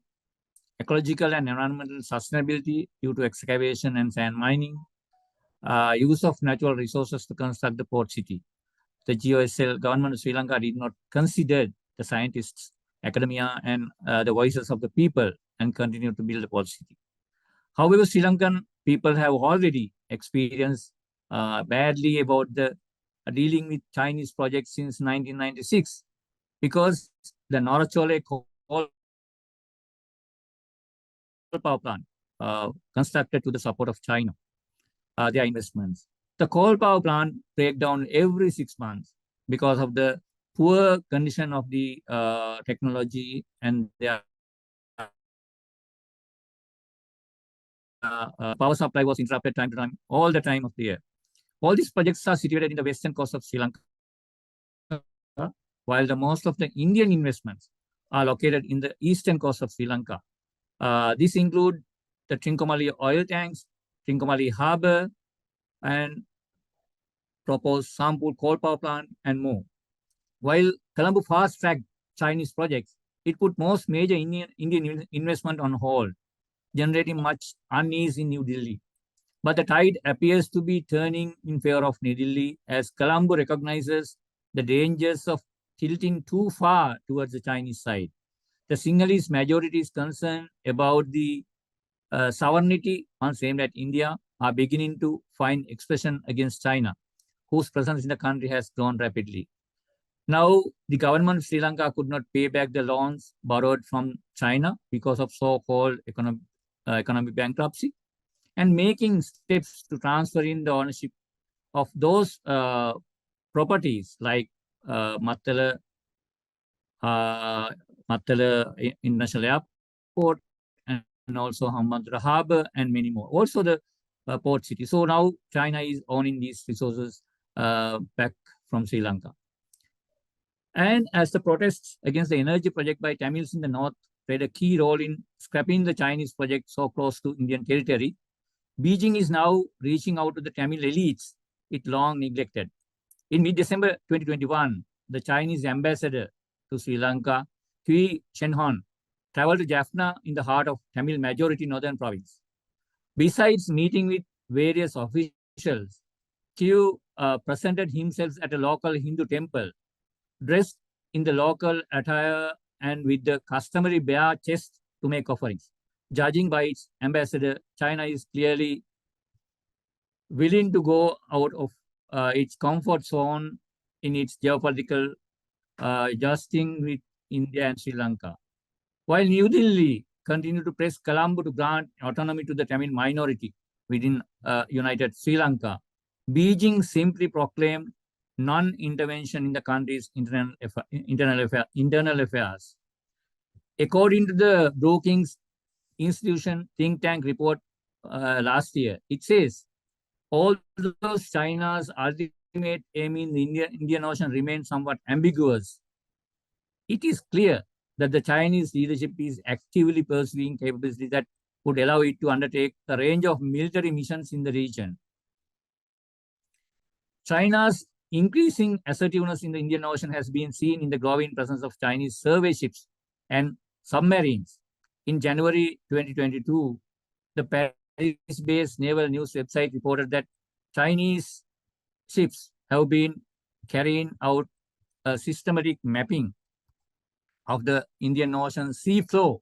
S6: ecological and environmental sustainability due to excavation and sand mining, use of natural resources to construct the port city. The GOSL government of Sri Lanka did not consider the scientists, academia, and the voices of the people and continued to build the port city. However, Sri Lankan people have already experienced badly about the dealing with Chinese projects since 1996 because the Norachole coal power plant constructed to the support of China, their investments. The coal power plant break down every 6 months because of the poor condition of the technology and their power supply was interrupted time to time, all the time of the year. All these projects are situated in the western coast of Sri Lanka, while the most of the Indian investments are located in the eastern coast of Sri Lanka. This include the Trincomalee oil tanks, Trincomalee Harbour, and proposed Sampul coal power plant, and more. While Colombo fast-tracked Chinese projects, it put most major Indian investment on hold, generating much unease in New Delhi. But the tide appears to be turning in favor of New Delhi as Colombo recognizes the dangers of tilting too far towards the Chinese side. The Sinhalese majority is concerned about the sovereignty once aimed at India are beginning to find expression against China, whose presence in the country has grown rapidly. Now, the government of Sri Lanka could not pay back the loans borrowed from China because of so-called economic bankruptcy, and making steps to transfer in the ownership of those properties like Mattala International Airport, and also Hambantota Harbour, and many more. Also the port city. So now China is owning these resources back from Sri Lanka. And as the protests against the energy project by Tamils in the north played a key role in scrapping the Chinese project so close to Indian territory, Beijing is now reaching out to the Tamil elites it long neglected. In mid-December 2021, the Chinese ambassador to Sri Lanka, Kui Shenhon, traveled to Jaffna in the heart of Tamil majority northern province. Besides meeting with various officials, Kui presented himself at a local Hindu temple, dressed in the local attire and with the customary bare chest to make offerings. Judging by its ambassador, China is clearly willing to go out of its comfort zone in its geopolitical adjusting with India and Sri Lanka. While New Delhi continued to press Colombo to grant autonomy to the Tamil minority within United Sri Lanka, Beijing simply proclaimed non-intervention in the country's internal affairs. According to the Brookings Institution think tank report last year, it says, although China's ultimate aim in the Indian Ocean remains somewhat ambiguous, it is clear that the Chinese leadership is actively pursuing capabilities that would allow it to undertake a range of military missions in the region. China's increasing assertiveness in the Indian Ocean has been seen in the growing presence of Chinese survey ships and submarines. In January 2022, the Paris-based naval news website reported that Chinese ships have been carrying out a systematic mapping of the Indian Ocean sea floor.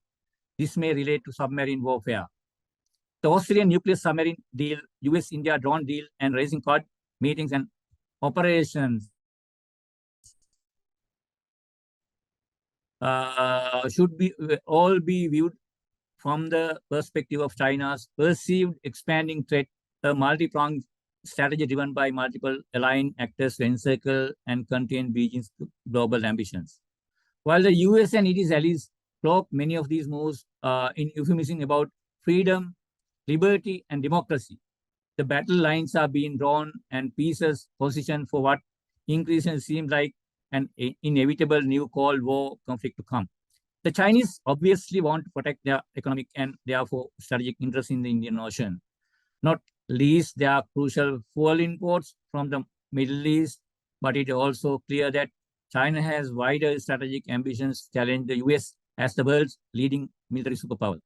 S6: This may relate to submarine warfare. The Australian nuclear submarine deal, US-India drone deal, and raising Quad meetings and operations should be all be viewed from the perspective of China's perceived expanding threat, a multi-pronged strategy driven by multiple aligned actors to encircle and contain Beijing's global ambitions. While the US and its allies cloak many of these moves in euphemism about freedom, liberty, and democracy, the battle lines are being drawn and pieces positioned for what increasingly seems like an inevitable new Cold War conflict to come. The Chinese obviously want to protect their economic and therefore strategic interests in the Indian Ocean. Not least, there are crucial fuel imports from the Middle East, but it is also clear that China has wider strategic ambitions to challenge the US as the world's leading military superpower.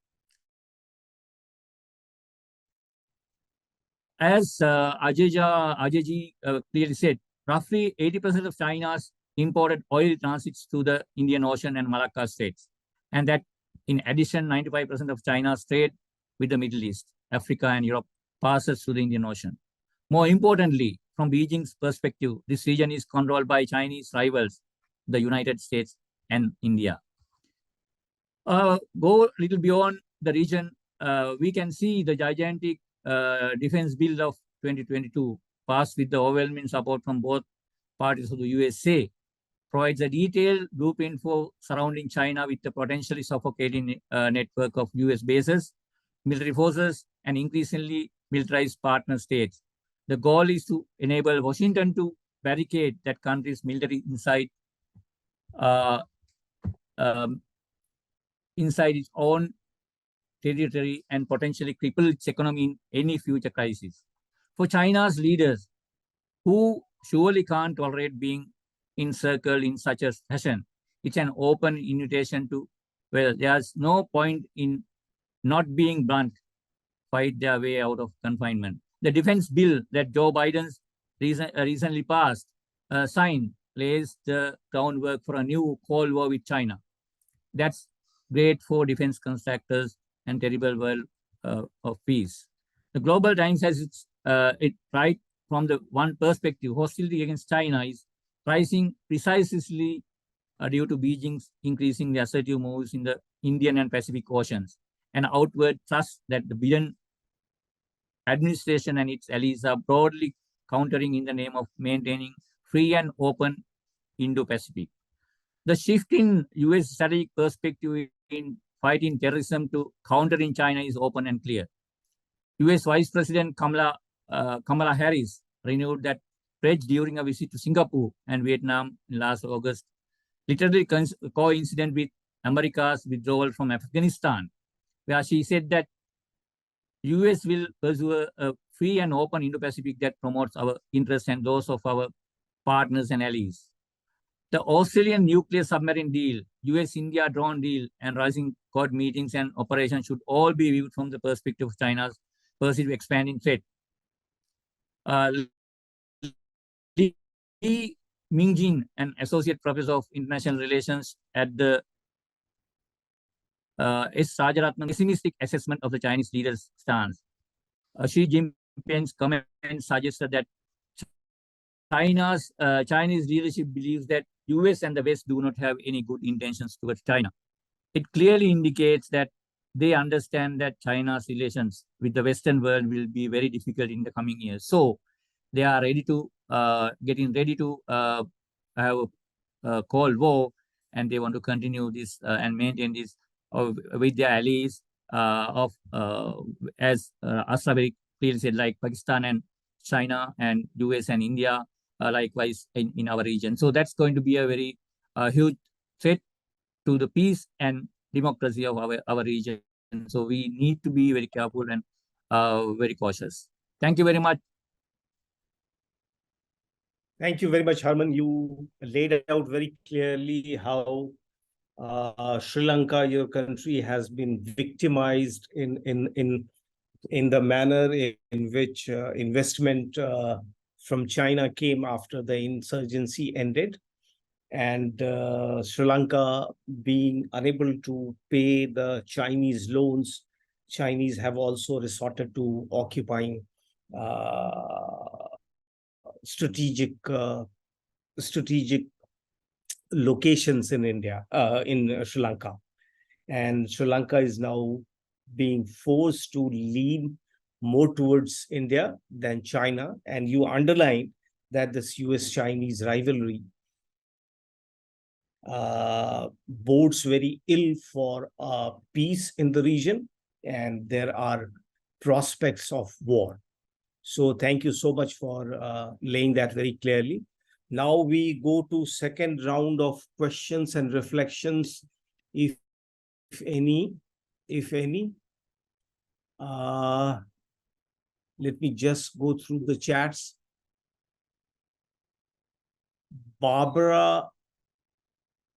S6: As Ajayji clearly said, roughly 80% of China's imported oil transits through the Indian Ocean and Malacca states. And that, in addition, 95% of China's trade with the Middle East, Africa, and Europe passes through the Indian Ocean. More importantly, from Beijing's perspective, this region is controlled by Chinese rivals, the United States and India. Go a little beyond the region, we can see the gigantic defense bill of 2022, passed with the overwhelming support from both parties of the USA, provides a detailed blueprint for surrounding China with a potentially suffocating network of US bases, military forces, and increasingly militarized partner states. The goal is to enable Washington to barricade that country's military inside its own territory and potentially cripple its economy in any future crisis. For China's leaders, who surely can't tolerate being encircled in such a fashion, it's an open invitation to, well, there's no point in not being blunt, fight their way out of confinement. The defense bill that Joe Biden's recently passed, signed, lays the groundwork for a new Cold War with China. That's great for defense contractors and terrible world of peace. The Global Times has it right from the one perspective. Hostility against China is rising precisely due to Beijing's increasingly assertive moves in the Indian and Pacific Oceans, and outward thrust that the Biden administration and its allies are broadly countering in the name of maintaining free and open Indo-Pacific. The shift in US strategic perspective in fighting terrorism to countering China is open and clear. US Vice President Kamala Harris renewed that pledge during a visit to Singapore and Vietnam last August, literally coincident with America's withdrawal from Afghanistan, where she said that US will pursue a free and open Indo-Pacific that promotes our interests and those of our partners and allies. The Australian nuclear submarine deal, US-India drone deal, and rising Quad meetings and operations should all be viewed from the perspective of China's perceived expanding threat. Li Mingjin, an associate professor of international relations at the S. Rajaratnam, pessimistic assessment of the Chinese leaders' stance. Xi Jinping's comment suggested that Chinese leadership believes that US and the West do not have any good intentions towards China. It clearly indicates that they understand that China's relations with the Western world will be very difficult in the coming years. So they are ready to getting ready to have a Cold War, and they want to continue this and maintain this with their allies as Asra very clearly said, like Pakistan and China and US and India, likewise in our region. So that's going to be a very huge threat to the peace and democracy of our region. So we need to be very careful and very cautious. Thank you very much.
S1: Thank you very much, Harman. You laid out very clearly how Sri Lanka, your country, has been victimized in the manner in which investment from China came after the insurgency ended, and Sri Lanka being unable to pay the Chinese loans. Chinese have also resorted to occupying strategic locations in India, in Sri Lanka. And Sri Lanka is now being forced to lean more towards India than China. And you underline that this US-Chinese rivalry bodes very ill for peace in the region, and there are prospects of war. So thank you so much for laying that very clearly. Now we go to second round of questions and reflections, if any. Let me just go through the chats. Barbara,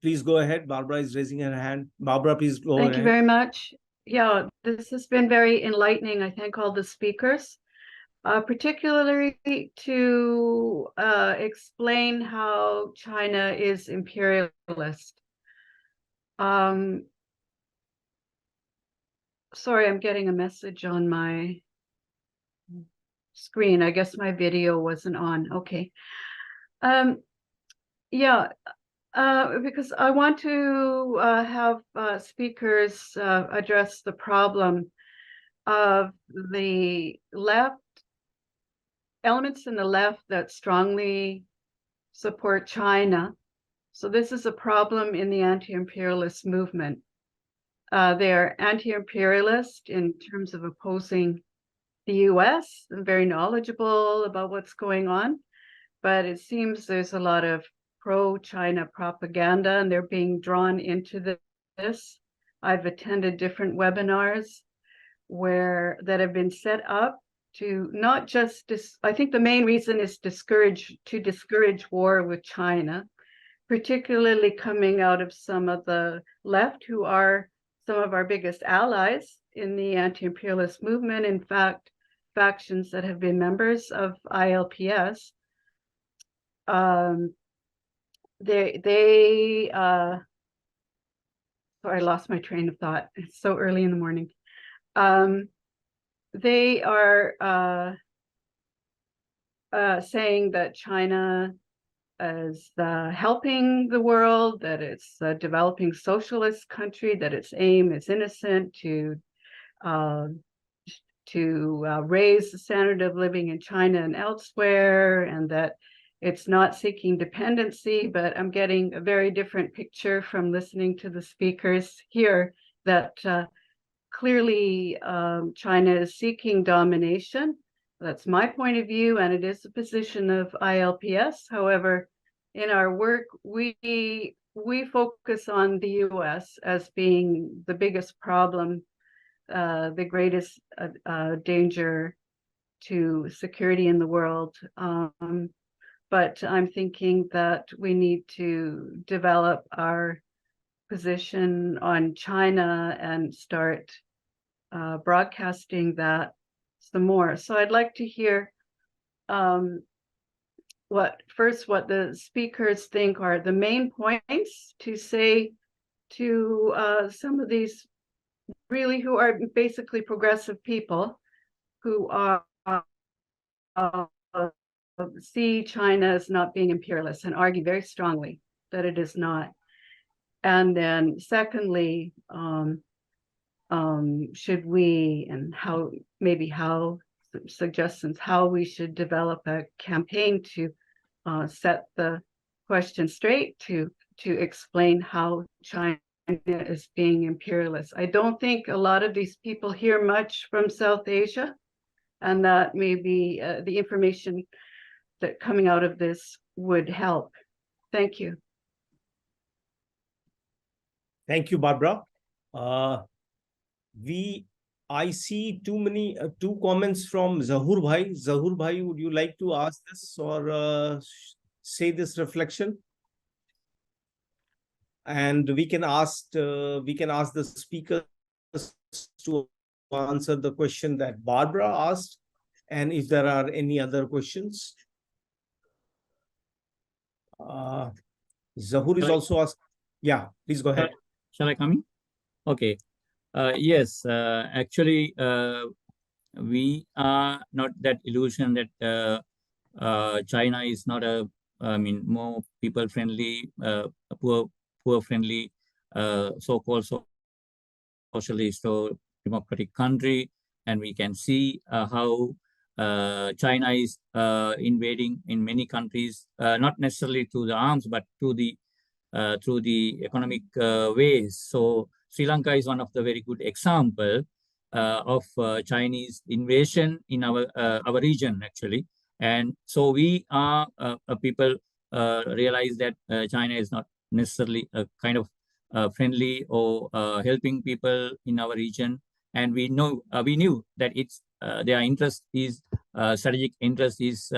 S1: please go ahead. Barbara is raising her hand. Barbara, please go ahead.
S2: Thank you very much. Yeah, this has been very enlightening. I thank all the speakers, particularly to explain how China is imperialist. Sorry, I'm getting a message on my screen. I guess my video wasn't on. Okay. Yeah, because I want to have speakers address the problem of the left, elements in the left that strongly support China. So this is a problem in the anti-imperialist movement. They're anti-imperialist in terms of opposing the US, and very knowledgeable about what's going on, but it seems there's a lot of pro-China propaganda, and they're being drawn into this. I've attended different webinars that have been set up to not just, I think the main reason is to discourage war with China, particularly coming out of some of the left, who are some of our biggest allies in the anti-imperialist movement. In fact, factions that have been members of ILPS. Sorry, I lost my train of thought. It's so early in the morning. They are saying that China is helping the world, that it's a developing socialist country, that its aim is innocent, to raise the standard of living in China and elsewhere, and that it's not seeking dependency. But I'm getting a very different picture from listening to the speakers here, that clearly China is seeking domination. That's my point of view, and it is the position of ILPS. However, in our work, we focus on the US as being the biggest problem, the greatest danger to security in the world. But I'm thinking that we need to develop our position on China and start broadcasting that some more. So I'd like to hear what the speakers think are the main points to say to some of these really who are basically progressive people who are see China as not being imperialist and argue very strongly that it is not. And then secondly, should we, and how suggestions how we should develop a campaign to set the question straight, to explain how China is being imperialist. I don't think a lot of these people hear much from South Asia, and that maybe the information that coming out of this would help. Thank you.
S1: Thank you, Barbara. I see two comments from Zahur Bhai. Zahur Bhai, would you like to ask this or say this reflection? And we can ask the speakers to answer the question that Barbara asked, and if there are any other questions. Zahur is also asked. Yeah, please go ahead.
S6: Shall I come in? Okay. Yes, actually, we are not that illusion that China is not more people friendly, poor friendly, so-called socialist or democratic country, and we can see how China is invading in many countries, not necessarily through the arms, but through the through the economic ways. So Sri Lanka is one of the very good example of Chinese invasion in our region, actually. And so we are people realize that China is not necessarily a kind of friendly or helping people in our region. And we knew that it's their interest is strategic interest is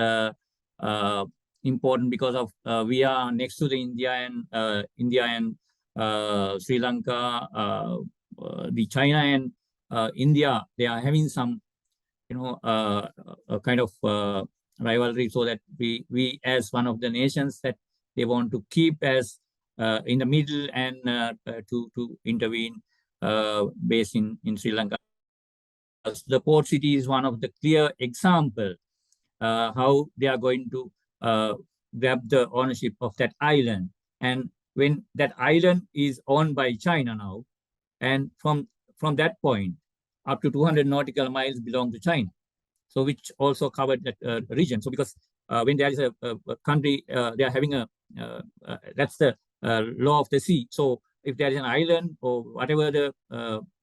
S6: important because of we are next to the India and Sri Lanka, the China and India. They are having some a kind of rivalry, so that we as one of the nations that they want to keep as in the middle and to intervene based in Sri Lanka. The port city is one of the clear example how they are going to grab the ownership of that island. And when that island is owned by China now, and from that point up to 200 nautical miles belong to China. So which also covered that region. So because when there is a country, they are having that's the law of the sea. So if there is an island or whatever the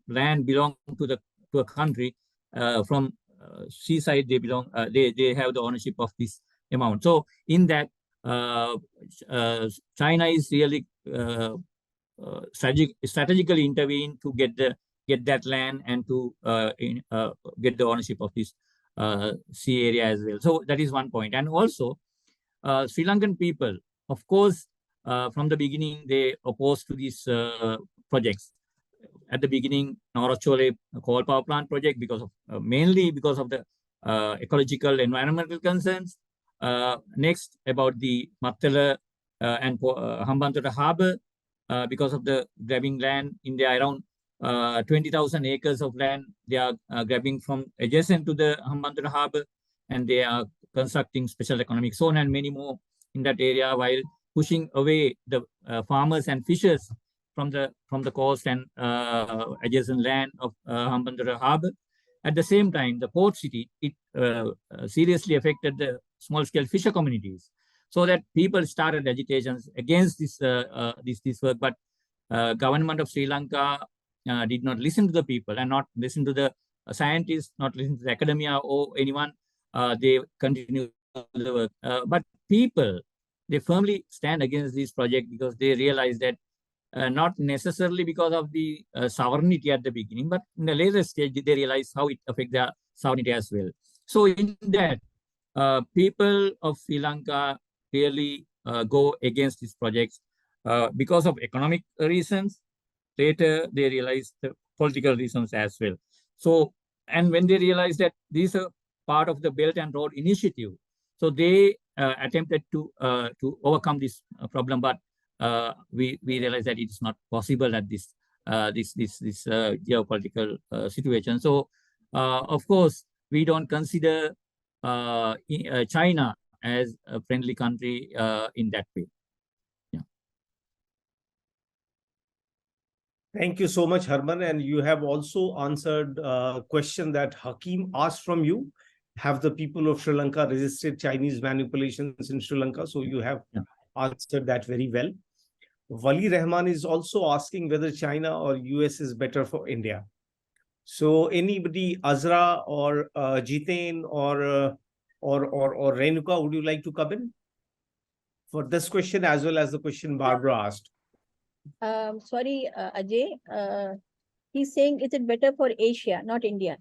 S6: land belong to a country, from seaside they belong, they have the ownership of this amount. So in that, China is really strategically intervene to get that land and to get the ownership of this sea area as well. So that is one point. And also, Sri Lankan people, of course, from the beginning, they opposed to these projects. At the beginning, Norachole coal power plant project because of mainly because of the ecological environmental concerns. Next, about the Mattala and Hambantota Harbour, because of the grabbing land in there around 20,000 acres of land they are grabbing from adjacent to the Hambantota Harbour, and they are constructing special economic zone and many more in that area, while pushing away the farmers and fishers from the coast and adjacent land of Hambantota Harbour. At the same time, the port city, it seriously affected the small-scale fisher communities, so that people started agitations against this work. But government of Sri Lanka did not listen to the people and not listen to the scientists, not listen to the academia or anyone. They continue the work. But people, they firmly stand against this project because they realize that not necessarily because of the sovereignty at the beginning, but in the later stage, they realize how it affects their sovereignty as well. So in that, people of Sri Lanka really go against these projects because of economic reasons. Later, they realize the political reasons as well. So, and when they realize that these are part of the Belt and Road Initiative, so they attempted to overcome this problem, but we realize that it is not possible at this geopolitical situation. So, of course, we don't consider China as a friendly country in that way. Yeah.
S1: Thank you so much, Harman. And you have also answered a question that Hakeem asked from you. Have the people of Sri Lanka resisted Chinese manipulations in Sri Lanka? So you have answered that very well. Wali Rahman is also asking whether China or US is better for India. So anybody, Azra or Jitain or Renuka, would you like to come in for this question as well as the question Barbara asked?
S3: Sorry, Ajay. He's saying, is it better for Asia, not India?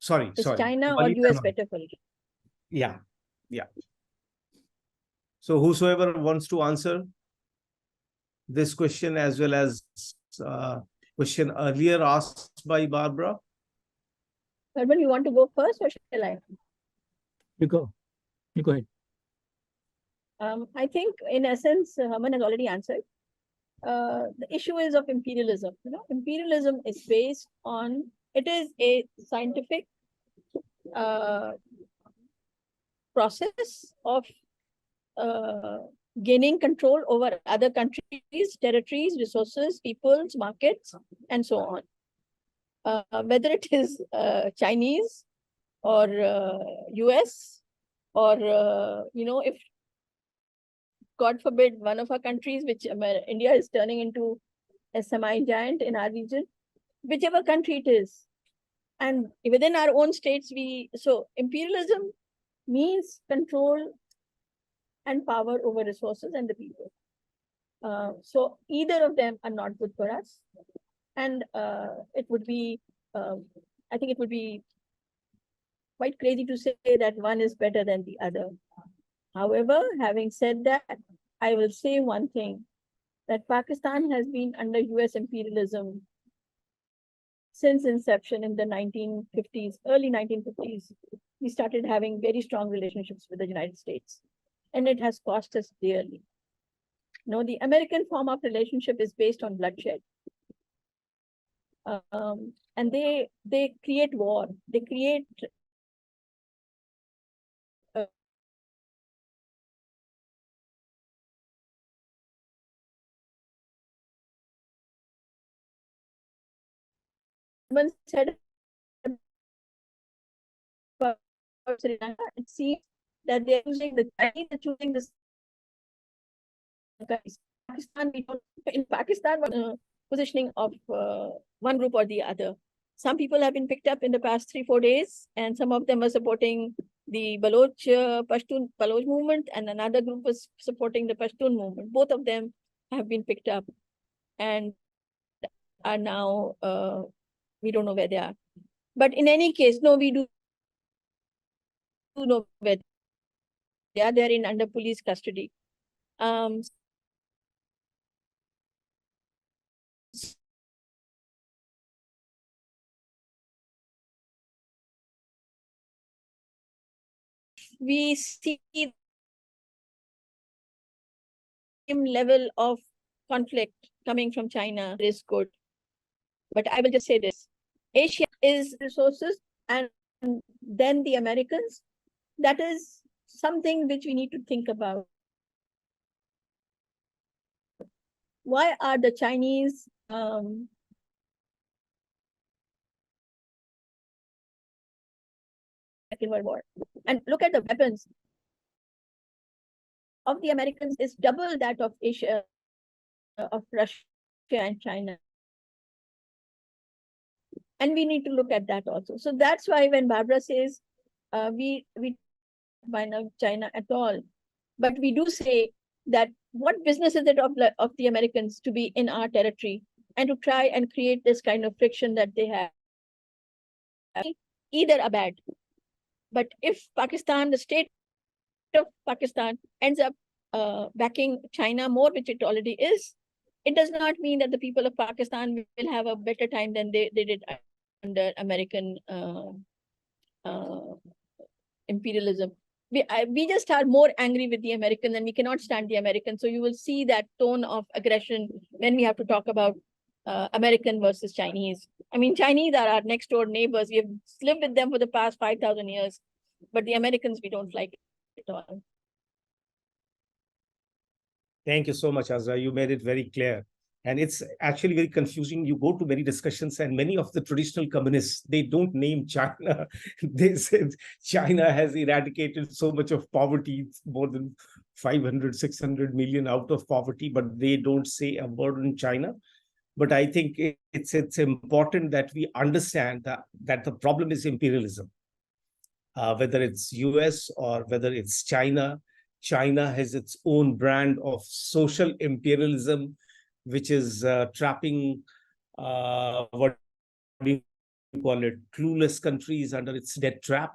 S1: Sorry.
S3: Is China or US better for India?
S1: Yeah. So whosoever wants to answer this question as well as question earlier asked by Barbara.
S3: Herman, you want to go first or shall I?
S6: You go ahead.
S3: I think in essence, Herman has already answered. The issue is of imperialism. Imperialism is based on, it is a scientific process of gaining control over other countries, territories, resources, peoples, markets, and so on. Whether it is Chinese or US or, if God forbid, one of our countries, which India is turning into a semi-giant in our region, whichever country it is. And within our own states, so imperialism means control and power over resources and the people. So either of them are not good for us. And it would be, I think it would be quite crazy to say that one is better than the other. However, having said that, I will say one thing, that Pakistan has been under US imperialism since inception in the 1950s, early 1950s. We started having very strong relationships with the United States, and it has cost us dearly. No, the American form of relationship is based on bloodshed. And they create war. They create someone said about Sri Lanka, it seems that they're using the Chinese are choosing this. Pakistan, we don't, in Pakistan, positioning of one group or the other. Some people have been picked up in the past 3-4 days, and some of them are supporting the Baloch Pashtun Baloch movement, and another group was supporting the Pashtun movement. Both of them have been picked up and are now, we don't know where they are. But in any case, no, we do know where they are. They're in under police custody. We see the same level of conflict coming from China is good. But I will just say this. Asia is resources, and then the Americans. That is something which we need to think about. Why are the Chinese Second World War? And look at the weapons of the Americans is double that of Asia, of Russia and China. And we need to look at that also. So that's why when Barbara says we mind China at all, but we do say that what business is it of the Americans to be in our territory and to try and create this kind of friction that they have? Either are bad. But if Pakistan, the state of Pakistan, ends up backing China more, which it already is, it does not mean that the people of Pakistan will have a better time than they did under American imperialism. We just are more angry with the Americans, and we cannot stand the Americans. So you will see that tone of aggression when we have to talk about American versus Chinese. I mean, Chinese are our next door neighbors. We have lived with them for the past 5,000 years, but the Americans, we don't like it at all.
S1: Thank you so much, Azra. You made it very clear. And it's actually very confusing. You go to many discussions, and many of the traditional communists, they don't name China. They said China has eradicated so much of poverty, more than 500, 600 million out of poverty, but they don't say a word on China. But I think it's important that we understand that the problem is imperialism. Whether it's US or whether it's China, China has its own brand of social imperialism, which is trapping what do you call it, clueless countries under its debt trap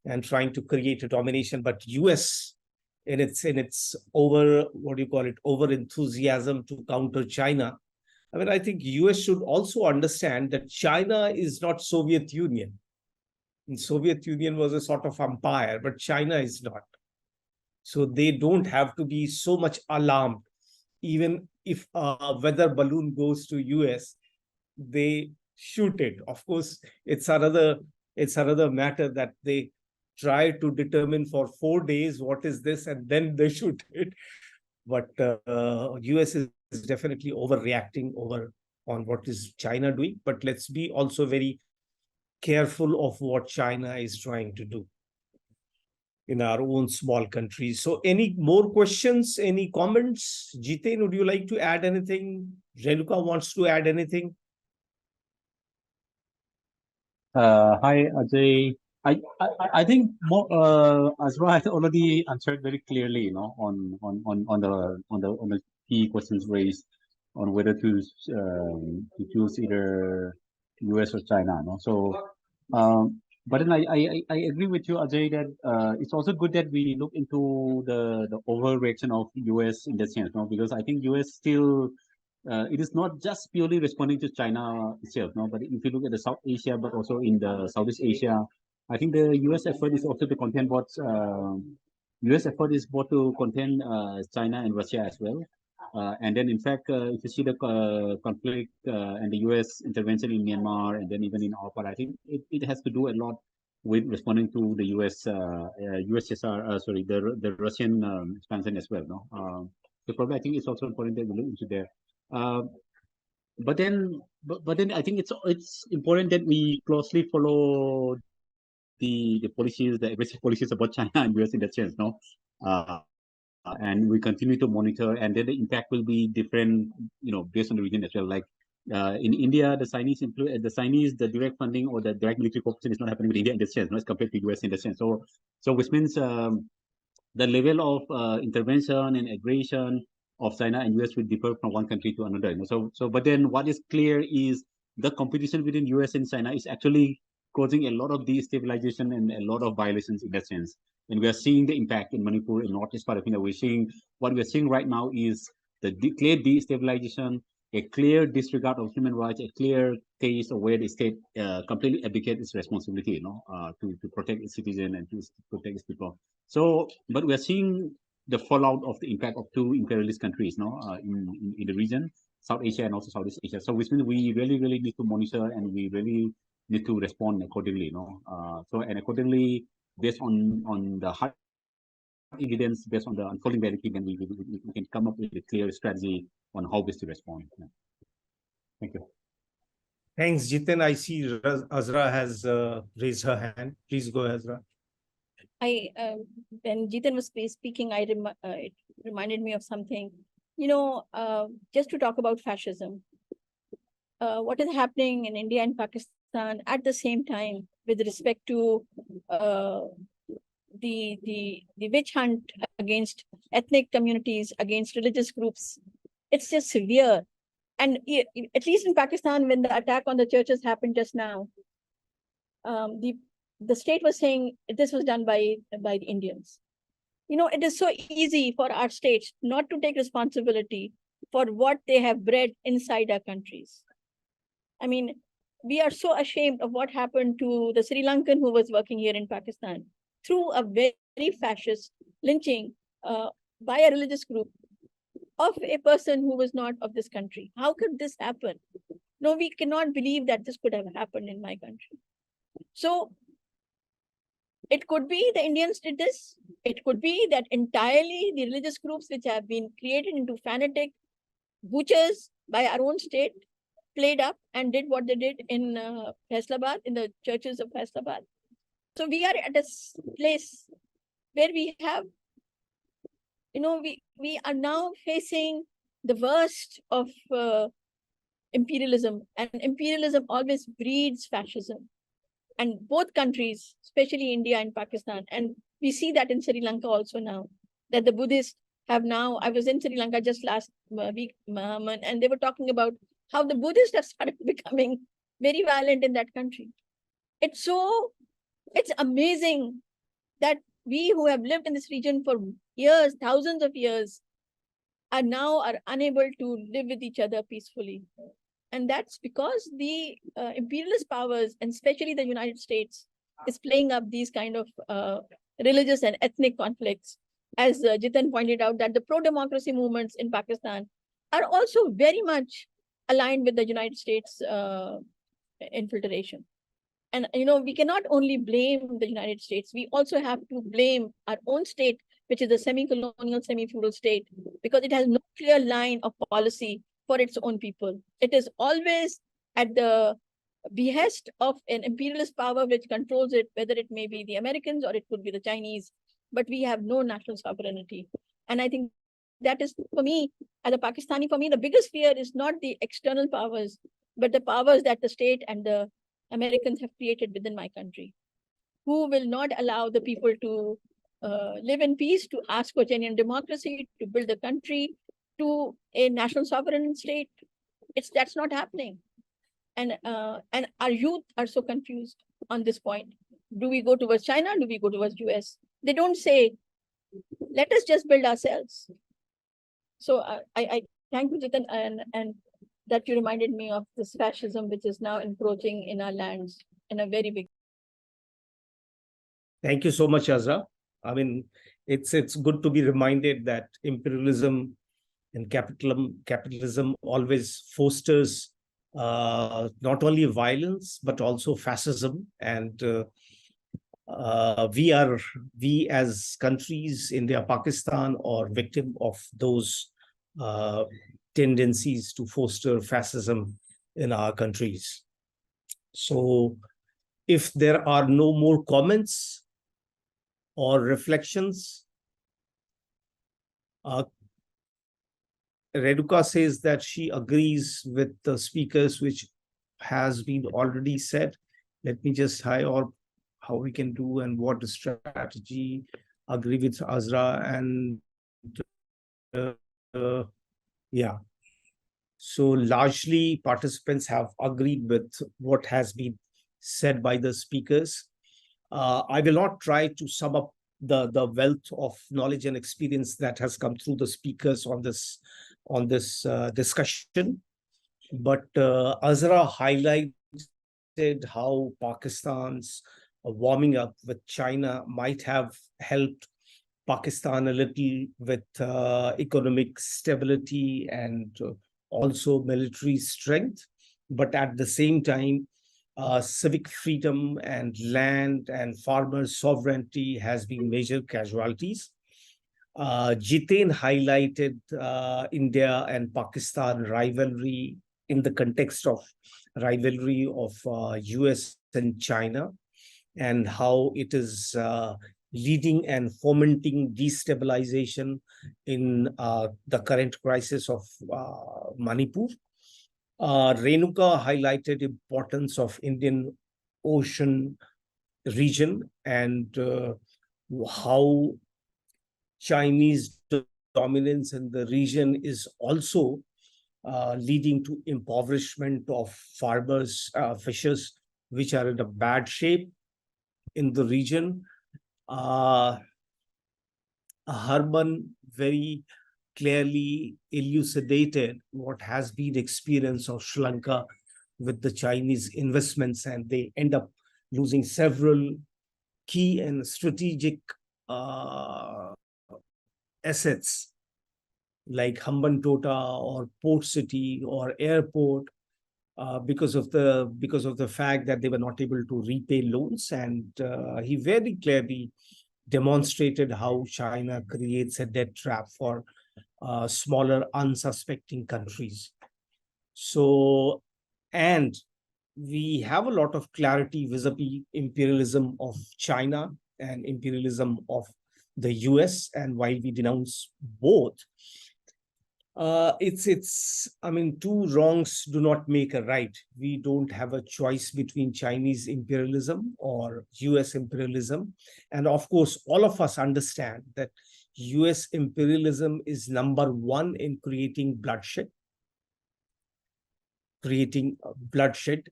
S1: and trying to create a domination. But US, in its over enthusiasm to counter China, I mean, I think US should also understand that China is not Soviet Union. And Soviet Union was a sort of empire, but China is not. So they don't have to be so much alarmed. Even if a weather balloon goes to US, they shoot it. Of course, it's another matter that they try to determine for 4 days what is this, and then they shoot it. But US is definitely overreacting on what is China doing. But let's be also very careful of what China is trying to do. in our own small countries. So any more questions, any comments? Jiten, would you like to add anything? Renuka wants to add anything?
S4: Hi, Ajay. I think more Azra has already answered very clearly, on the key questions raised on whether to choose either US or China, So, but then I agree with you, Ajay, that it's also good that we look into the overreaction of US in that sense, Because I think US still it is not just purely responding to China itself, But if you look at the South Asia, but also in the Southeast Asia, I think the U.S. effort is also to contend both. U.S. effort is both to contend China and Russia as well. And then, in fact, if you see the conflict and the U.S. intervention in Myanmar, and then even in our part, I think it has to do a lot with responding to the U.S. The Russian expansion as well, So probably I think it's also important that we look into there. But then I think it's important that we closely follow the policies, the aggressive policies about China and US in that sense, and we continue to monitor, and then the impact will be different, based on the region as well. Like in India, the Chinese, the direct funding or the direct military cooperation is not happening with India in that sense, as compared to US in that sense. So which means the level of intervention and aggression of China and US will differ from one country to another. But then what is clear is the competition within US and China is actually causing a lot of destabilization and a lot of violations in that sense. And we are seeing the impact in Manipur, in northeast part of India. What we're seeing right now is the clear destabilization, a clear disregard of human rights, a clear case of where the state completely abdicates its responsibility, to protect its citizens and to protect its people. So, but we are seeing the fallout of the impact of two imperialist countries, in the region, South Asia and also Southeast Asia. So, which means we really, really need to monitor, and we really need to respond accordingly, and accordingly, based on the hard evidence, based on the unfolding reality, then we can come up with a clear strategy on how best to respond. Thank you.
S1: Thanks, Jiten. I see Azra has raised her hand. Please go, Azra.
S3: When Jiten was speaking, it reminded me of something. Just to talk about fascism, what is happening in India and Pakistan at the same time with respect to the witch hunt against ethnic communities, against religious groups. It's just severe. And at least in Pakistan, when the attack on the churches happened just now, the state was saying this was done by the Indians. It is so easy for our states not to take responsibility for what they have bred inside our countries. I mean, we are so ashamed of what happened to the Sri Lankan who was working here in Pakistan through a very fascist lynching by a religious group of a person who was not of this country. How could this happen? No, we cannot believe that this could have happened in my country. So it could be the Indians did this. It could be that entirely the religious groups which have been created into fanatic butchers by our own state played up and did what they did in Faisalabad, in the churches of Faisalabad. So we are at a place where we have, we are now facing the worst of imperialism, and imperialism always breeds fascism. And both countries, especially India and Pakistan, and we see that in Sri Lanka also now, that the Buddhists have now, I was in Sri Lanka just last week, and they were talking about how the Buddhists have started becoming very violent in that country. It's amazing that we who have lived in this region for years, thousands of years, are unable to live with each other peacefully. And that's because the imperialist powers, and especially the United States, is playing up these kind of religious and ethnic conflicts. As Jiten pointed out, that the pro-democracy movements in Pakistan are also very much aligned with the United States infiltration. And, we cannot only blame the United States, we also have to blame our own state, which is a semi-colonial, semi-feudal state, because it has no clear line of policy for its own people. It is always at the behest of an imperialist power which controls it, whether it may be the Americans or it could be the Chinese but we have no national sovereignty. And I think that is, for me, as a Pakistani, for me, the biggest fear is not the external powers, but the powers that the state and the Americans have created within my country, who will not allow the people to live in peace, to ask for genuine democracy, to build the country to a national sovereign state. That's not happening. And our youth are so confused on this point. Do we go towards China? Do we go towards US? They don't say, let us just build ourselves. So I thank you, Jitan, and that you reminded me of this fascism, which is now encroaching in our lands in a very big.
S1: Thank you so much, Azra. I mean, it's good to be reminded that imperialism and capitalism always fosters not only violence but also fascism, and we as countries, India, Pakistan, are victim of those tendencies to foster fascism in our countries. So if there are no more comments or reflections, Renuka says that she agrees with the speakers, which has been already said. Let me just how we can do and what the strategy. Agree with Azra and yeah. So largely participants have agreed with what has been said by the speakers. I will not try to sum up the wealth of knowledge and experience that has come through the speakers on this discussion, but Azra highlighted how Pakistan's warming up with China might have helped Pakistan a little with economic stability and also military strength, but at the same time, civic freedom and land and farmer sovereignty has been major casualties. Jitain highlighted India and Pakistan rivalry in the context of rivalry of US and China, and how it is leading and fomenting destabilization in the current crisis of Manipur. Renuka highlighted importance of Indian Ocean region and how Chinese dominance in the region is also leading to impoverishment of farmers, fishers, which are in a bad shape in the region. Harman very clearly elucidated what has been the experience of Sri Lanka with the Chinese investments, and they end up losing several key and strategic assets like Hambantota or Port City or airport because of the fact that they were not able to repay loans. And he very clearly demonstrated how China creates a debt trap for smaller unsuspecting countries. So, and we have a lot of clarity vis-a-vis imperialism of China and imperialism of the US, and while we denounce both, I mean, two wrongs do not make a right. We don't have a choice between Chinese imperialism or US imperialism. And of course, all of us understand that US imperialism is number one in creating bloodshed,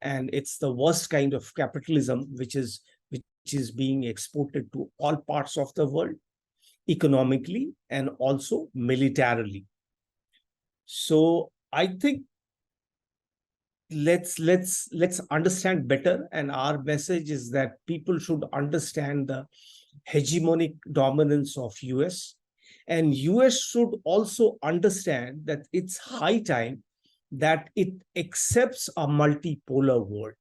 S1: and it's the worst kind of capitalism which is being exported to all parts of the world, economically and also militarily. So I think let's understand better, and our message is that people should understand the hegemonic dominance of US, and US should also understand that it's high time that it accepts a multipolar world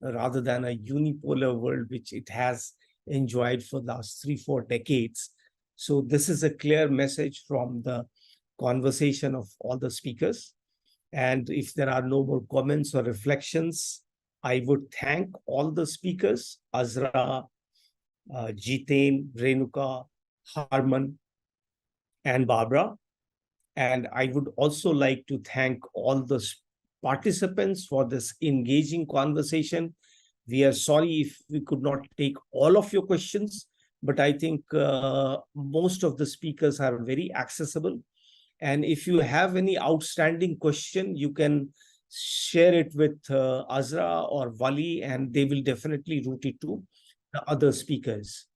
S1: rather than a unipolar world, which it has enjoyed for the last 3-4 decades. So this is a clear message from the conversation of all the speakers. And if there are no more comments or reflections, I would thank all the speakers, Azra, Jitain, Renuka, Harman, and Barbara. And I would also like to thank all the participants for this engaging conversation. We are sorry if we could not take all of your questions, but I think most of the speakers are very accessible. And if you have any outstanding question, you can share it with Azra or Wali, and they will definitely route it to the other speakers.